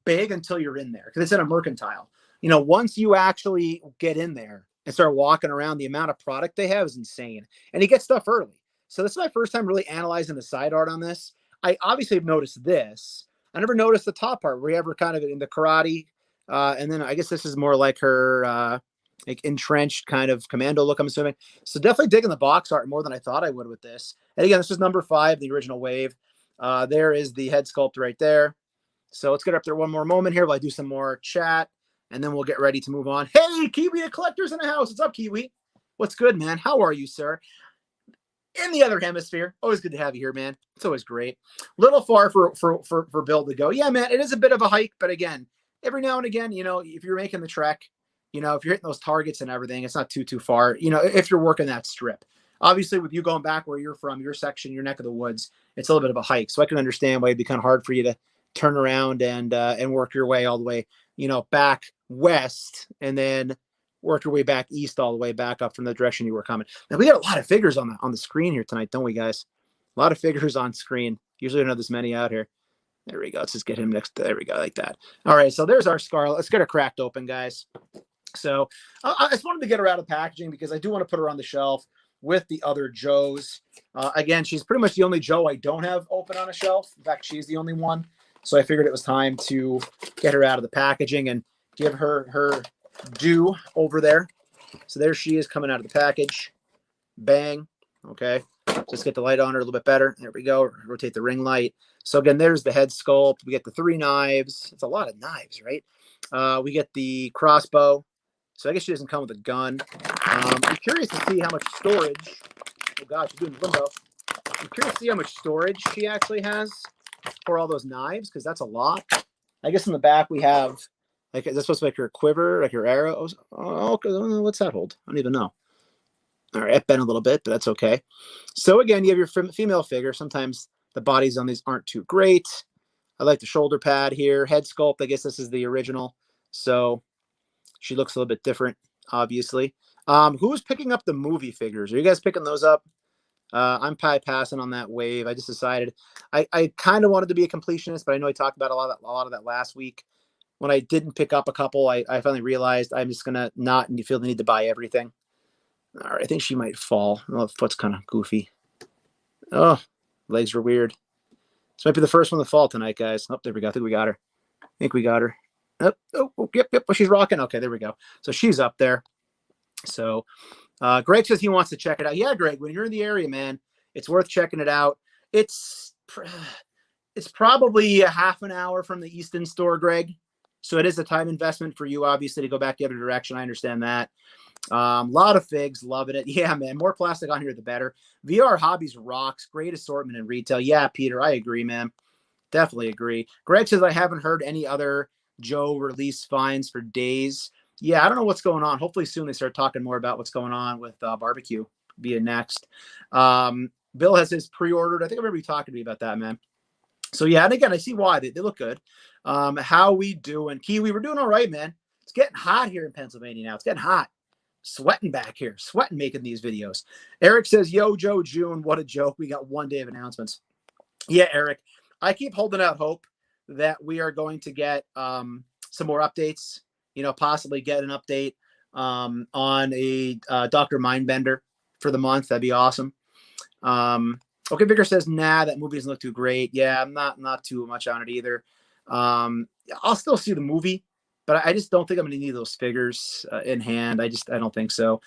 big until you're in there because it's in a mercantile. You know, once you actually get in there and start walking around, the amount of product they have is insane. And you get stuff early. So this is my first time really analyzing the side art on this. I obviously have noticed this. I never noticed the top part where you ever kind of in the karate. And then I guess this is more like her like entrenched kind of commando look, I'm assuming. So definitely digging the box art more than I thought I would with this. And again, this is number 5, the original Wave. There is the head sculpt right there. So let's get up there one more moment here while I do some more chat. And then we'll get ready to move on. Hey, Kiwi, the collector's in the house. What's up, Kiwi? What's good, man? How are you, sir? In the other hemisphere. Always good to have you here, man. It's always great. Little far for Bill to go. Yeah, man, it is a bit of a hike. But again, every now and again, you know, if you're making the trek, you know, if you're hitting those targets and everything, it's not too far, you know, if you're working that strip. Obviously, with you going back where you're from, your section, your neck of the woods, it's a little bit of a hike. So I can understand why it'd be kind of hard for you to turn around and work your way all the way, you know, back west and then work your way back east all the way back up from the direction you were coming. Now, we got a lot of figures on the screen here tonight, don't we, guys? A lot of figures on screen. Usually don't have this many out here. There we go. Let's just get him next. There we go, like that. All right, so there's our Scarlett. Let's get her cracked open, guys. So I just wanted to get her out of packaging because I do want to put her on the shelf with the other Joes. Again, she's pretty much the only Joe I don't have open on a shelf. In fact, she's the only one. So I figured it was time to get her out of the packaging and give her her due over there. So there she is coming out of the package. Bang. Okay. Just get the light on her a little bit better. There we go. Rotate the ring light. So again, there's the head sculpt. We get the 3 knives. It's a lot of knives, right? We get the crossbow. So I guess she doesn't come with a gun. I'm curious to see how much storage. Oh gosh, she's doing limbo. I'm curious to see how much storage she actually has for all those knives, because that's a lot. I guess in the back we have, like, is that supposed to be like her quiver, like her arrows? Oh, okay. What's that hold? I don't even know. All right, it bent a little bit, but that's okay. So again, you have your female figure. Sometimes the bodies on these aren't too great. I like the shoulder pad here. Head sculpt, I guess this is the original. So she looks a little bit different, obviously. Who's picking up the movie figures? Are you guys picking those up? I'm probably passing on that Wave. I just decided I kind of wanted to be a completionist, but I know I talked about a lot of that last week. When I didn't pick up a couple, I finally realized I'm just gonna not feel the need to buy everything. All right, I think she might fall. Oh, the foot's kind of goofy. Oh, legs are weird. This might be the first one to fall tonight, guys. Oh, there we go. I think we got her. Yep. Oh, she's rocking. Okay, there we go. So she's up there. So Greg says he wants to check it out. Yeah, Greg, when you're in the area, man, it's worth checking it out. It's probably a half an hour from the Easton store, Greg. So it is a time investment for you, obviously, to go back the other direction. I understand that. Lot of figs, loving it. Yeah, man, more plastic on here, the better. VR Hobbies rocks. Great assortment in retail. Yeah, Peter, I agree, man. Definitely agree. Greg says I haven't heard any other Joe release fines for days. Yeah, I don't know what's going on. Hopefully soon they start talking more about what's going on with barbecue via next. Bill has his pre-ordered. I think I remember you talking to me about that, man. So yeah, and again, I see why they look good. How we doing, Kiwi? We're doing all right, man. It's getting hot here in Pennsylvania now. It's getting hot. Sweating back here, sweating making these videos. Eric says, yo, Joe, June, what a joke. We got 1 day of announcements. Yeah, Eric, I keep holding out hope that we are going to get some more updates, you know, possibly get an update on a Dr. Mindbender for the month. That'd be awesome. Okay, Vicar says, nah, that movie doesn't look too great. Yeah, I'm not too much on it either. I'll still see the movie, but I just don't think I'm going to need those figures in hand. I don't think so.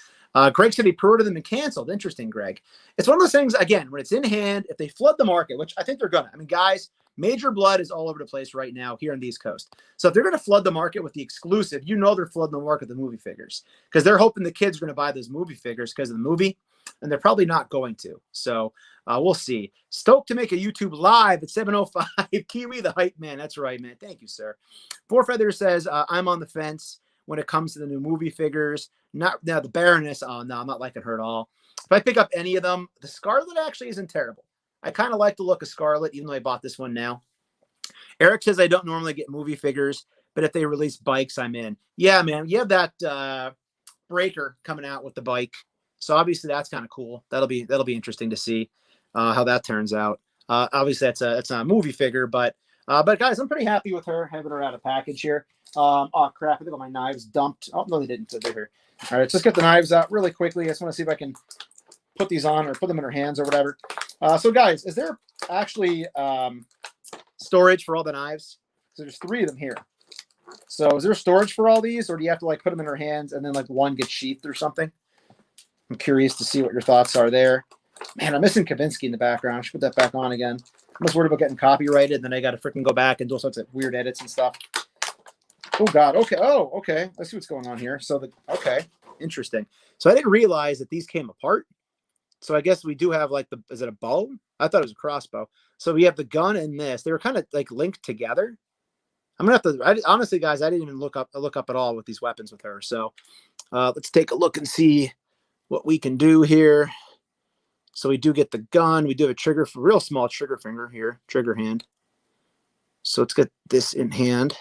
Greg said he pre-ordered them and canceled. Interesting, Greg. It's one of those things, again, when it's in hand, if they flood the market, which I think they're going to. I mean, guys, Major Blood is all over the place right now here on the East Coast. So if they're going to flood the market with the exclusive, you know they're flooding the market with the movie figures because they're hoping the kids are going to buy those movie figures because of the movie, and they're probably not going to. So we'll see. Stoked to make a YouTube live at 7:05. Kiwi, the hype man. That's right, man. Thank you, sir. Four Feathers says, I'm on the fence when it comes to the new movie figures. Not now the Baroness. Oh, no, I'm not liking her at all. If I pick up any of them, the Scarlett actually isn't terrible. I kind of like the look of Scarlett, even though I bought this one now. Eric says I don't normally get movie figures, but if they release bikes, I'm in. Yeah, man. You have that Breaker coming out with the bike. So obviously that's kind of cool. That'll be interesting to see how that turns out. Obviously that's a movie figure, but guys, I'm pretty happy with her having her out of package here. Oh crap! I think all my knives dumped. Oh no, they didn't. So they're here. All right, let's just get the knives out really quickly. I just want to see if I can put these on or put them in her hands or whatever. So guys, is there actually storage for all the knives? So there's 3 of them here. So is there storage for all these, or do you have to like put them in her hands and then like one gets sheathed or something? I'm curious to see what your thoughts are there. Man, I'm missing Kavinsky in the background. I should put that back on again. I'm just worried about getting copyrighted, and then I got to freaking go back and do all sorts of weird edits and stuff. Oh, God. Okay. Oh, okay. Let's see what's going on here. So, okay. Interesting. So I didn't realize that these came apart. So I guess we do have like is it a bow? I thought it was a crossbow. So we have the gun and this. They were kind of like linked together. I'm going to have to, honestly, guys, I didn't even look up at all with these weapons with her. So let's take a look and see what we can do here. So we do get the gun. We do have a trigger, real small trigger finger here, trigger hand. So let's get this in hand.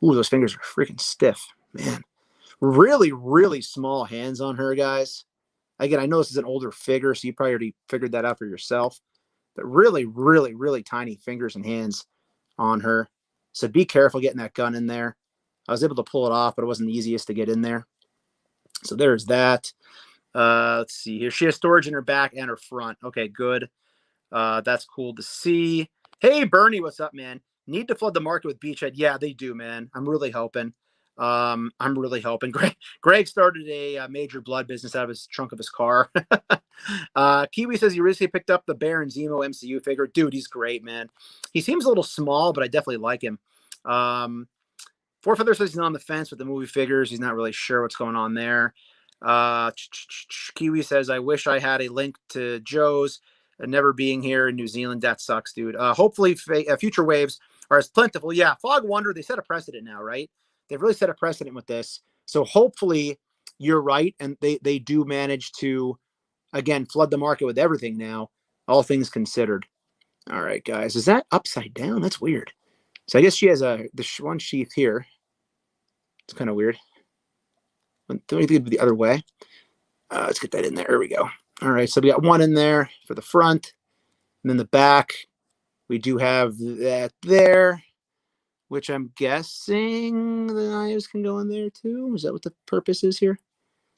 Ooh, those fingers are freaking stiff, man. Really, really small hands on her, guys. Again, I know this is an older figure, so you probably already figured that out for yourself. But really, really, really tiny fingers and hands on her. So be careful getting that gun in there. I was able to pull it off, but it wasn't the easiest to get in there. So there's that. Let's see here. She has storage in her back and her front. Okay, good. That's cool to see. Hey, Bernie, what's up, man? Need to flood the market with Beachhead. Yeah, they do, man. I'm really hoping. Greg started a Major Blood business out of his trunk of his car. Kiwi says he recently picked up the Baron Zemo MCU figure. Dude, he's great, man. He seems a little small, but I definitely like him. Four Feather says he's on the fence with the movie figures. He's not really sure what's going on there. Kiwi says, I wish I had a link to Joe's never being here in New Zealand. That sucks, dude. Hopefully future waves are as plentiful. Yeah, Fog Wonder, they set a precedent now, right? They've really set a precedent with this. So hopefully you're right, and they do manage to, again, flood the market with everything now, all things considered. All right, guys. Is that upside down? That's weird. So I guess she has the one sheath here. It's kind of weird. Don't you think it'd be the other way? Let's get that in there. There we go. All right, so we got one in there for the front. And then the back, we do have that there, which I'm guessing the knives can go in there too. Is that what the purpose is here?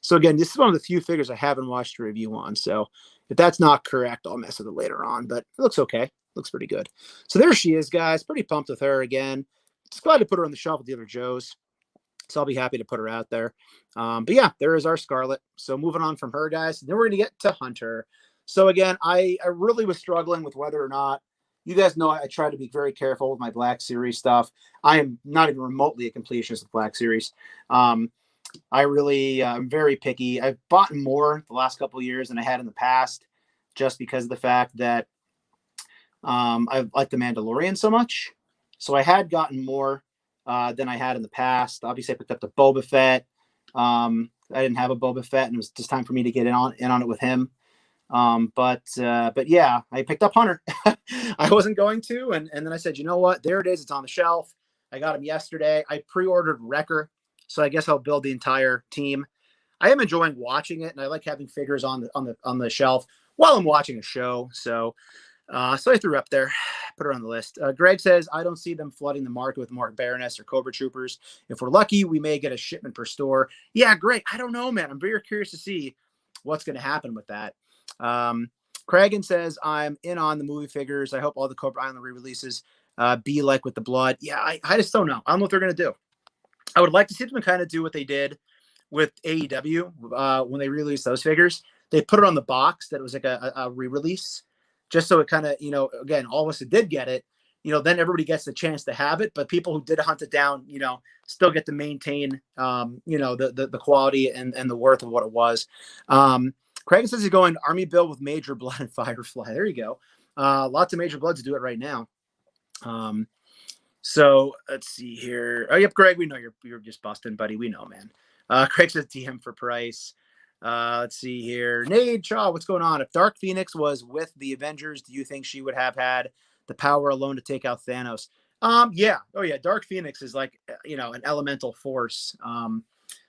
So again, this is one of the few figures I haven't watched a review on. So if that's not correct, I'll mess with it later on. But it looks okay. Looks pretty good. So there she is, guys. Pretty pumped with her again. Just glad to put her on the shelf with the other Joes. So I'll be happy to put her out there. But yeah, there is our Scarlett. So moving on from her, guys. Then we're going to get to Hunter. So again, I really was struggling with whether or not, you guys know I try to be very careful with my Black Series stuff. I am not even remotely a completionist of Black Series. I really am very picky. I've bought more the last couple of years than I had in the past, just because of the fact that I like The Mandalorian so much. So I had gotten more than I had in the past. Obviously, I picked up the Boba Fett. I didn't have a Boba Fett, and it was just time for me to get in on it with him. But yeah, I picked up Hunter. I wasn't going to, and then I said, you know what? There it is. It's on the shelf. I got him yesterday. I pre-ordered Wrecker, so I guess I'll build the entire team. I am enjoying watching it, and I like having figures on the shelf while I'm watching a show. So I threw up there, put her on the list. Greg says, I don't see them flooding the market with more Baroness or Cobra Troopers. If we're lucky, we may get a shipment per store. Yeah, great. I don't know, man. I'm very curious to see what's going to happen with that. Cragen says, I'm in on the movie figures. I hope all the Cobra Island re-releases be like with the blood. Yeah, I just don't know. I don't know what they're going to do. I would like to see them kind of do what they did with AEW when they released those figures. They put it on the box that it was like a re-release, just so it kind of, again, all of us that did get it, then everybody gets the chance to have it. But people who did hunt it down, still get to maintain, the quality and the worth of what it was. Craig says he's going Army Bill with Major Blood and Firefly. There you go. Lots of Major Bloods to do it right now. So let's see here. Oh, yep, Greg, we know you're just busting, buddy. We know, man. Craig says DM for price. Let's see here. Nade Shaw, what's going on? If Dark Phoenix was with the Avengers, do you think she would have had the power alone to take out Thanos? Yeah. Oh, yeah. Dark Phoenix is like, an elemental force.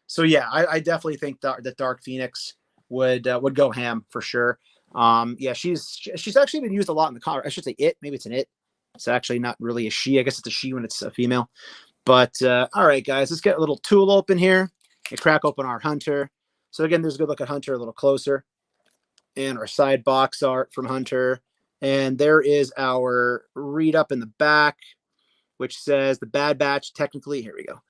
So, yeah, I definitely think that Dark Phoenix would go ham for sure. Yeah, she's actually been used a lot in the comic. I should say it. Maybe it's an it. It's actually not really a she. I guess it's a she when it's a female. But all right, guys, let's get a little tool open here and crack open our Hunter. So again, there's a good look at Hunter a little closer, and our side box art from Hunter. And there is our read up in the back, which says the Bad Batch, technically, here we go.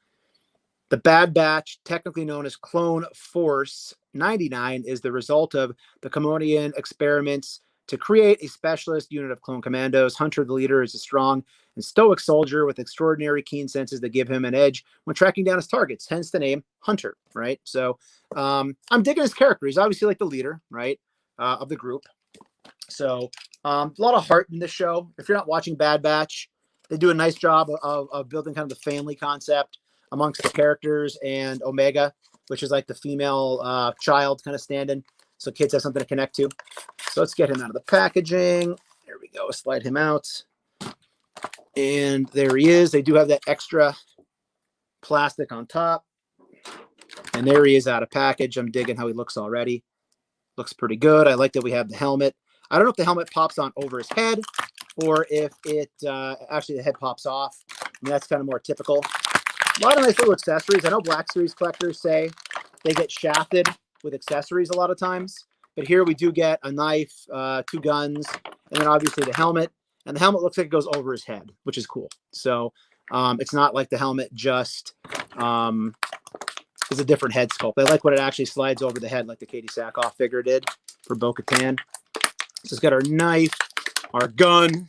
The Bad Batch, technically known as Clone Force 99, is the result of the Commodian experiments to create a specialist unit of clone commandos. Hunter, the leader, is a strong and stoic soldier with extraordinary keen senses that give him an edge when tracking down his targets, hence the name Hunter, right? So I'm digging his character. He's obviously like the leader, right, of the group. So a lot of heart in this show. If you're not watching Bad Batch, they do a nice job of building kind of the family concept amongst the characters and Omega, which is like the female child kind of stand-in. So kids have something to connect to. So let's get him out of the packaging. There we go. Slide him out. And there he is. They do have that extra plastic on top. And there he is out of package. I'm digging how he looks already. Looks pretty good. I like that we have the helmet. I don't know if the helmet pops on over his head or if it actually the head pops off. I mean, that's kind of more typical. A lot of nice little accessories. I know Black Series collectors say they get shafted with accessories a lot of times. But here we do get a knife, 2 guns, and then obviously the helmet. And the helmet looks like it goes over his head, which is cool. So it's not like the helmet just is a different head sculpt. I like when it actually slides over the head like the Katie Sackhoff figure did for Bo-Katan. So it's got our knife, our gun,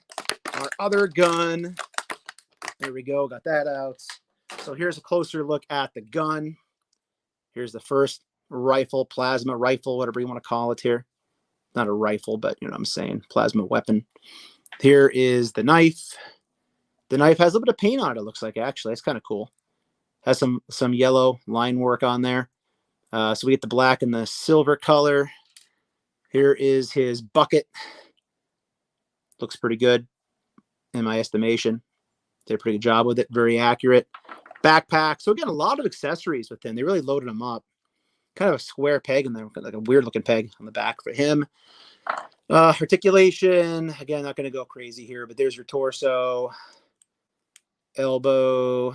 our other gun. There we go. Got that out. So here's a closer look at the gun. Here's the first rifle, plasma rifle, whatever you want to call it here. Not a rifle, but you know what I'm saying. Plasma weapon. Here is the knife. The knife has a little bit of paint on it, it looks like, actually. It's kind of cool. Has some yellow line work on there. So we get the black and the silver color. Here is his bucket. Looks pretty good in my estimation. Did a pretty good job with it. Very accurate. Backpack. So again, a lot of accessories with him. They really loaded him up. Kind of a square peg in there, like a weird looking peg on the back for him. Articulation. Again, not going to go crazy here, but there's your torso. Elbow.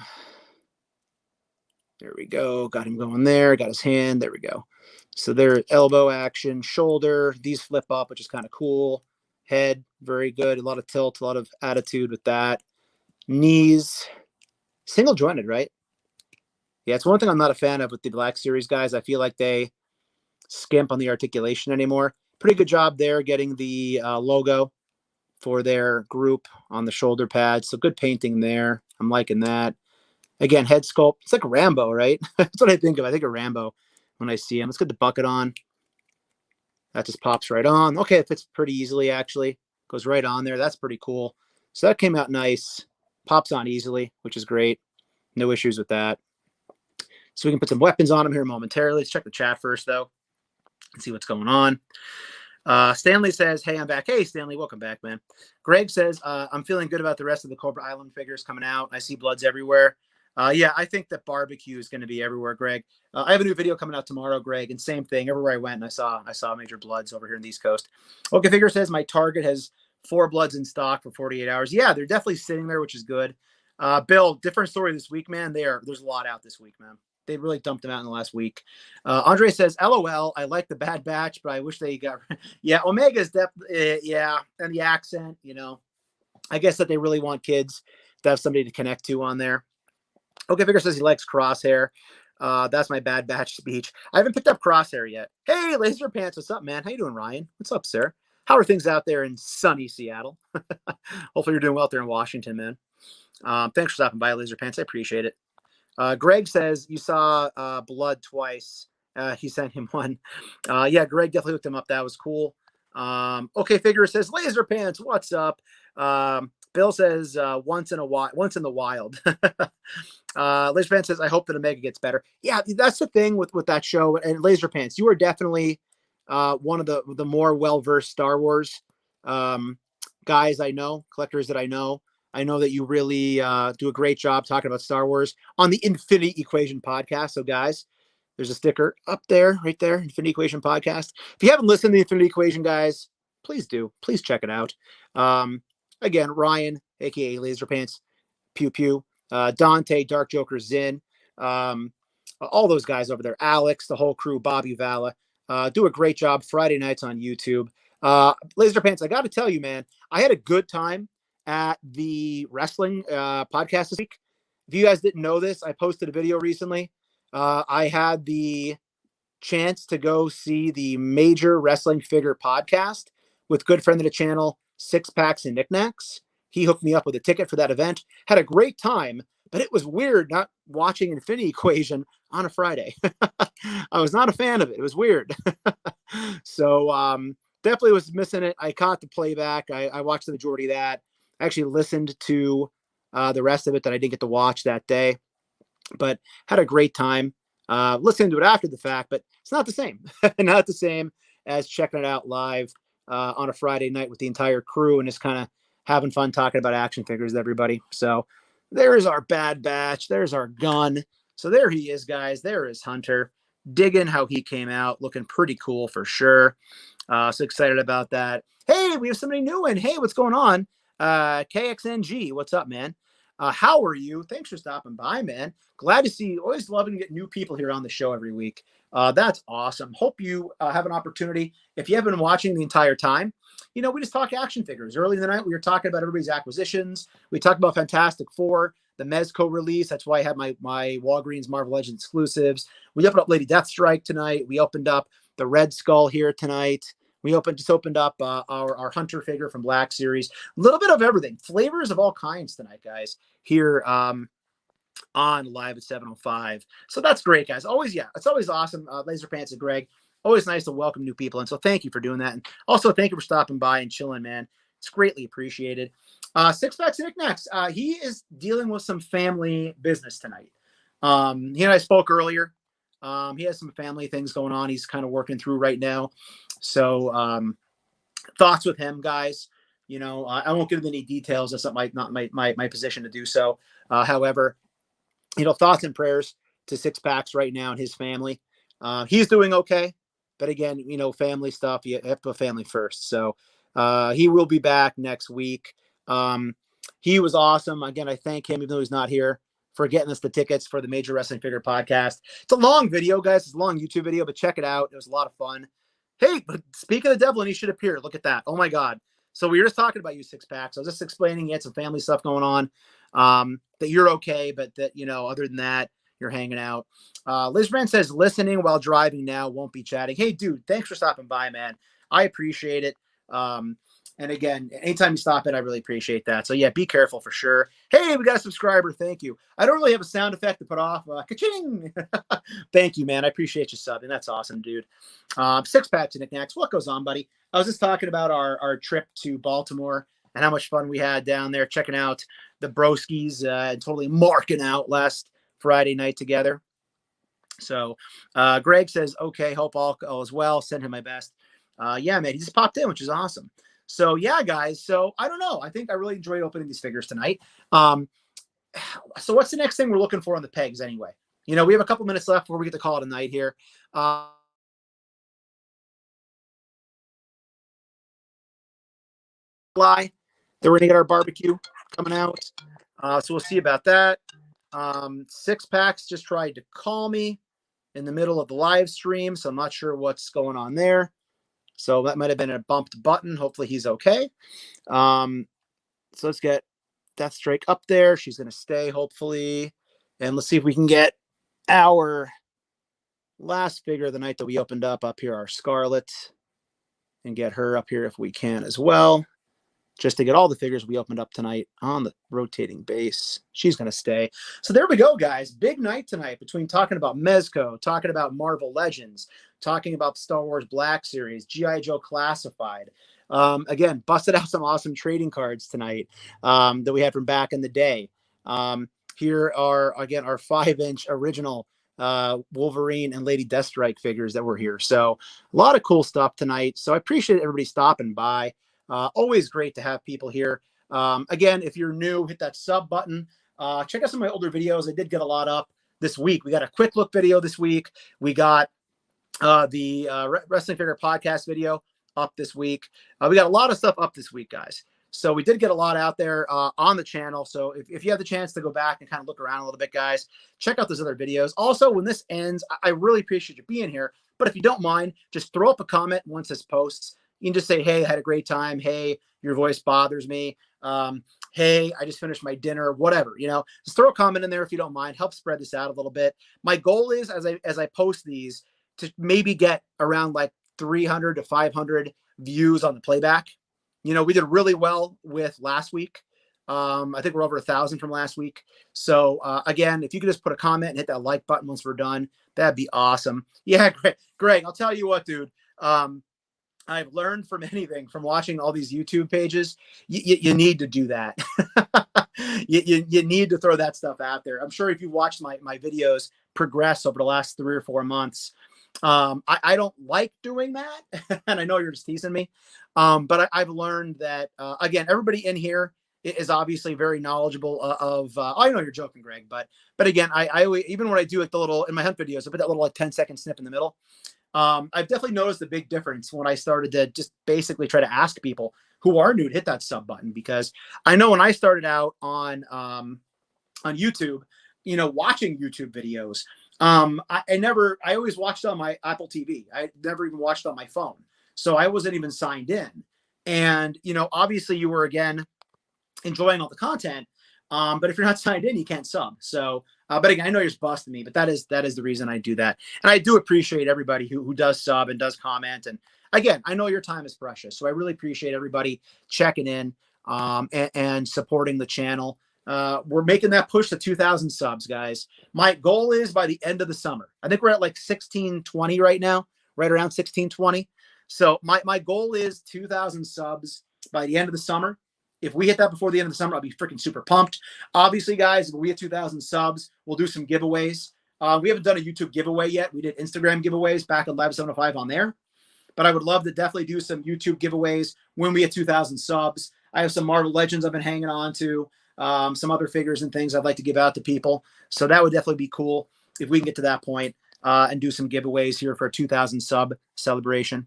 There we go. Got him going there. Got his hand. There we go. So there, elbow action, shoulder. These flip up, which is kind of cool. Head, very good. A lot of tilt, a lot of attitude with that. Knees, single jointed, right? Yeah, it's one thing I'm not a fan of with the Black Series guys. I feel like they skimp on the articulation anymore. Pretty good job there getting the logo for their group on the shoulder pad. So good painting there. I'm liking that. Again, head sculpt. It's like Rambo, right? That's what I think of. I think of Rambo when I see him. Let's get the bucket on. That just pops right on. Okay, it fits pretty easily, actually. Goes right on there. That's pretty cool. So that came out nice. Pops on easily, which is great. No issues with that. So we can put some weapons on him here momentarily. Let's check the chat first, though, and see what's going on. Stanley says, hey, I'm back. Hey, Stanley, welcome back, man. Greg says, I'm feeling good about the rest of the Cobra Island figures coming out. I see bloods everywhere. Yeah, I think that barbecue is going to be everywhere, Greg. I have a new video coming out tomorrow, Greg, and same thing. Everywhere I went, and I saw major bloods over here in the East Coast. Okay, Figure says my Target has 4 bloods in stock for 48 hours. Yeah, they're definitely sitting there, which is good. Bill, different story this week, man. There's a lot out this week, man. They really dumped them out in the last week. Andre says, LOL, I like the Bad Batch, but I wish they got... yeah, Omega's definitely... yeah, and the accent, you know. I guess that they really want kids to have somebody to connect to on there. Okay, Figure says he likes Crosshair. That's my Bad Batch speech. I haven't picked up Crosshair yet. Hey, Laser Pants, what's up, man? How you doing, Ryan? What's up, sir? How are things out there in sunny Seattle? Hopefully you're doing well out there in Washington, man. Thanks for stopping by, Laser Pants. I appreciate it. Greg says you saw Blood twice. He sent him one. Yeah, Greg definitely hooked him up. That was cool. Okay, Figure says Laser Pants, what's up? Bill says once in the wild. Laser Pants says I hope that Omega gets better. Yeah, that's the thing with that show. And Laser Pants, you are definitely one of the more well-versed Star Wars guys I know, collectors that I know. I know that you really do a great job talking about Star Wars on the Infinity Equation podcast. So, guys, there's a sticker up there, right there, Infinity Equation podcast. If you haven't listened to the Infinity Equation, guys, please do. Please check it out. Again, Ryan, a.k.a. Laser Pants, Pew Pew, Dante, Dark Joker, Zin, all those guys over there, Alex, the whole crew, Bobby Vala, do a great job Friday nights on YouTube. Laser Pants, I got to tell you, man, I had a good time at the wrestling podcast this week. If you guys didn't know this, I posted a video recently. I had the chance to go see the Major Wrestling Figure podcast with good friend of the channel, Six Packs and Knickknacks. He hooked me up with a ticket for that event. Had a great time, but it was weird not watching Infinity Equation on a Friday. I was not a fan of it. It was weird. So definitely was missing it. I caught the playback. I watched the majority of that. I actually listened to the rest of it that I didn't get to watch that day, but had a great time listening to it after the fact, but it's not the same. Not the same as checking it out live on a Friday night with the entire crew and just kind of having fun talking about action figures with everybody. So there's our Bad Batch. There's our gun. So there he is, guys. There is Hunter. Digging how he came out. Looking pretty cool for sure. So excited about that. Hey, we have somebody new in. Hey, what's going on? KXNG, what's up, man? How are you? Thanks for stopping by, man. Glad to see you. Always loving to get new people here on the show every week. That's awesome. Hope you have an opportunity. If you haven't been watching the entire time, you know, we just talk action figures. Early in the night, we were talking about everybody's acquisitions. We talked about Fantastic Four, the Mezco release. That's why I had my Walgreens Marvel Legends exclusives. We opened up Lady Deathstrike tonight. We opened up the Red Skull here tonight. We just opened up our Hunter figure from Black Series. A little bit of everything. Flavors of all kinds tonight, guys, here on Live at 7:05. So that's great, guys. Always, yeah, it's always awesome. Laser Pants and Greg, always nice to welcome new people. And so thank you for doing that. And also thank you for stopping by and chilling, man. It's greatly appreciated. Six Packs and Knickknacks. He is dealing with some family business tonight. He and I spoke earlier. He has some family things going on. He's kind of working through right now. So thoughts with him, guys. You know, I won't give him any details. That's not my position to do so. However, you know, thoughts and prayers to Six Packs right now and his family. He's doing okay. But again, you know, family stuff, you have to put family first. So he will be back next week. He was awesome. Again, I thank him, even though he's not here, for getting us the tickets for the Major Wrestling Figure podcast. It's a long video, guys. It's a long YouTube video, but check it out. It was a lot of fun. Hey, but speak of the devil, and he should appear. Look at that. Oh, my God. So we were just talking about you, Six Packs. I was just explaining you had some family stuff going on, that you're okay, but that, you know, other than that, you're hanging out. Lizbrand says, listening while driving now, won't be chatting. Hey, dude, thanks for stopping by, man. I appreciate it. And again, anytime you stop it, I really appreciate that. So yeah, be careful for sure. Hey, we got a subscriber. Thank you. I don't really have a sound effect to put off. Ka-ching! Thank you, man. I appreciate you subbing. That's awesome, dude. Six Packs and Knickknacks. What goes on, buddy? I was just talking about our trip to Baltimore and how much fun we had down there checking out the broskies and totally marking out last Friday night together. So Greg says, okay, hope all is well. Send him my best. Yeah, man, he just popped in, which is awesome. So yeah, guys. So I don't know. I think I really enjoyed opening these figures tonight. So what's the next thing we're looking for on the pegs anyway? You know, we have a couple minutes left before we get to call it a night here. Then we're gonna get our barbecue coming out. So we'll see about that. 6 packs just tried to call me in the middle of the live stream, so I'm not sure what's going on there. So that might have been a bumped button. Hopefully he's okay. So let's get Deathstrike up there. She's going to stay, hopefully. And let's see if we can get our last figure of the night that we opened up here, our Scarlett, and get her up here if we can as well, just to get all the figures we opened up tonight on the rotating base. She's going to stay. So there we go, guys. Big night tonight between talking about Mezco, talking about Marvel Legends, talking about Star Wars Black Series, G.I. Joe Classified. Again, busted out some awesome trading cards tonight that we had from back in the day. Here are, again, our 5-inch original Wolverine and Lady Deathstrike figures that were here. So a lot of cool stuff tonight. So I appreciate everybody stopping by. Always great to have people here. Again, if you're new, hit that sub button. Check out some of my older videos. I did get a lot up this week. We got a quick look video this week. We got the Wrestling Figure Podcast video up this week. We got a lot of stuff up this week, guys. So we did get a lot out there on the channel. So if you have the chance to go back and kind of look around a little bit, guys, check out those other videos. Also, when this ends, I really appreciate you being here. But if you don't mind, just throw up a comment once this posts. You can just say, hey, I had a great time. Hey, your voice bothers me. Hey, I just finished my dinner, whatever, you know, just throw a comment in there if you don't mind. Help spread this out a little bit. My goal is as I post these to maybe get around like 300 to 500 views on the playback. You know, we did really well with last week. I think we're over 1,000 from last week. So again, if you could just put a comment and hit that like button once we're done, that'd be awesome. Yeah, Greg, I'll tell you what, dude. I've learned from anything from watching all these YouTube pages. You need to do that. you need to throw that stuff out there. I'm sure if you watched my videos progress over the last 3 or 4 months, I don't like doing that. And I know you're just teasing me. But I've learned that, again, everybody in here is obviously very knowledgeable of, I know you're joking, Greg, but again, I always, even when I do like the little, in my hunt videos, I put that little like 10-second snip in the middle. I've definitely noticed a big difference when I started to just basically try to ask people who are new to hit that sub button, because I know when I started out on YouTube, you know, watching YouTube videos, I always watched on my Apple TV. I never even watched on my phone. So I wasn't even signed in. And, you know, obviously you were, again, enjoying all the content. But if you're not signed in, you can't sub. So, but again, I know you're just busting me, but that is the reason I do that. And I do appreciate everybody who does sub and does comment. And again, I know your time is precious. So I really appreciate everybody checking in and supporting the channel. We're making that push to 2,000 subs, guys. My goal is by the end of the summer. I think we're at like 1620 right now, right around 1620. So my goal is 2,000 subs by the end of the summer. If we hit that before the end of the summer, I'll be freaking super pumped. Obviously, guys, if we hit 2,000 subs, we'll do some giveaways. We haven't done a YouTube giveaway yet. We did Instagram giveaways back on Live 705 on there. But I would love to definitely do some YouTube giveaways when we hit 2,000 subs. I have some Marvel Legends I've been hanging on to, some other figures and things I'd like to give out to people. So that would definitely be cool if we can get to that point and do some giveaways here for a 2,000 sub celebration.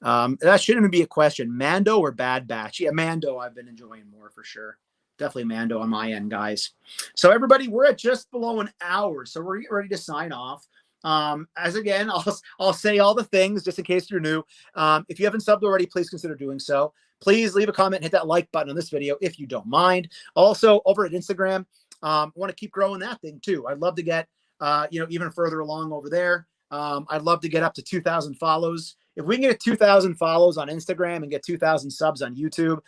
That shouldn't even be a question. Mando or Bad Batch? Yeah, Mando I've been enjoying more for sure. Definitely Mando on my end, guys. So everybody, we're at just below an hour. So we're ready to sign off. As again, I'll say all the things just in case you're new. If you haven't subbed already, please consider doing so. Please leave a comment and hit that like button on this video if you don't mind. Also, over at Instagram, I want to keep growing that thing too. I'd love to get even further along over there. I'd love to get up to 2,000 follows. If we can get 2,000 follows on Instagram and get 2,000 subs on YouTube,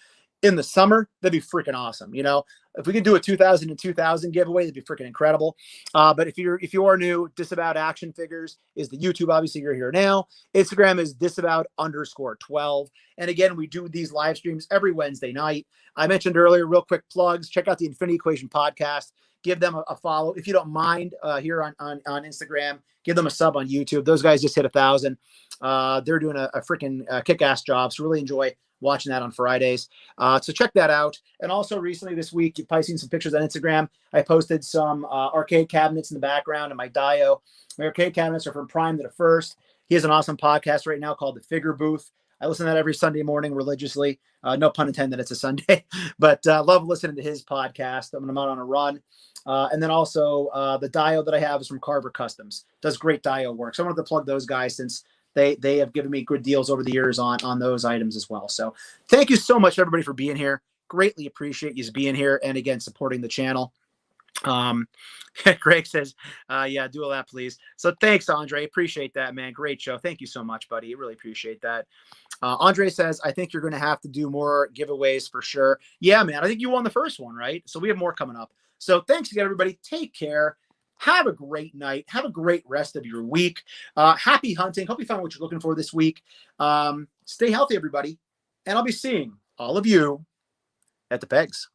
in the summer, that'd be freaking awesome. You know, if we could do a 2000 and 2000 giveaway, that'd be freaking incredible. But if you are new, Disavowed Action Figures is the YouTube. Obviously, you're here now. Instagram is disavowed_12. And again, we do these live streams every Wednesday night. I mentioned earlier, real quick plugs. Check out the Infinity Equation podcast. Give them a follow if you don't mind. Here on Instagram, give them a sub on YouTube. Those guys just hit 1,000. They're doing a freaking kick-ass job. So really enjoy watching that on Fridays. So check that out. And also recently this week, you've probably seen some pictures on Instagram. I posted some arcade cabinets in the background and my Dio. My arcade cabinets are from Prime to the First. He has an awesome podcast right now called The Figure Booth. I listen to that every Sunday morning religiously. No pun intended, it's a Sunday. But love listening to his podcast when I'm out on a run. And then also the Dio that I have is from Carver Customs. Does great Dio work. So I wanted to plug those guys since they have given me good deals over the years on those items as well. So thank you so much, everybody, for being here. Greatly appreciate you being here. And again, supporting the channel. Greg says, yeah, do all that, please. So thanks, Andre. Appreciate that, man. Great show. Thank you so much, buddy. I really appreciate that. Andre says, I think you're going to have to do more giveaways for sure. Yeah, man. I think you won the first one, right? So we have more coming up. So thanks again, everybody. Take care. Have a great night. Have a great rest of your week. Happy hunting. Hope you found what you're looking for this week. Stay healthy, everybody. And I'll be seeing all of you at the pegs.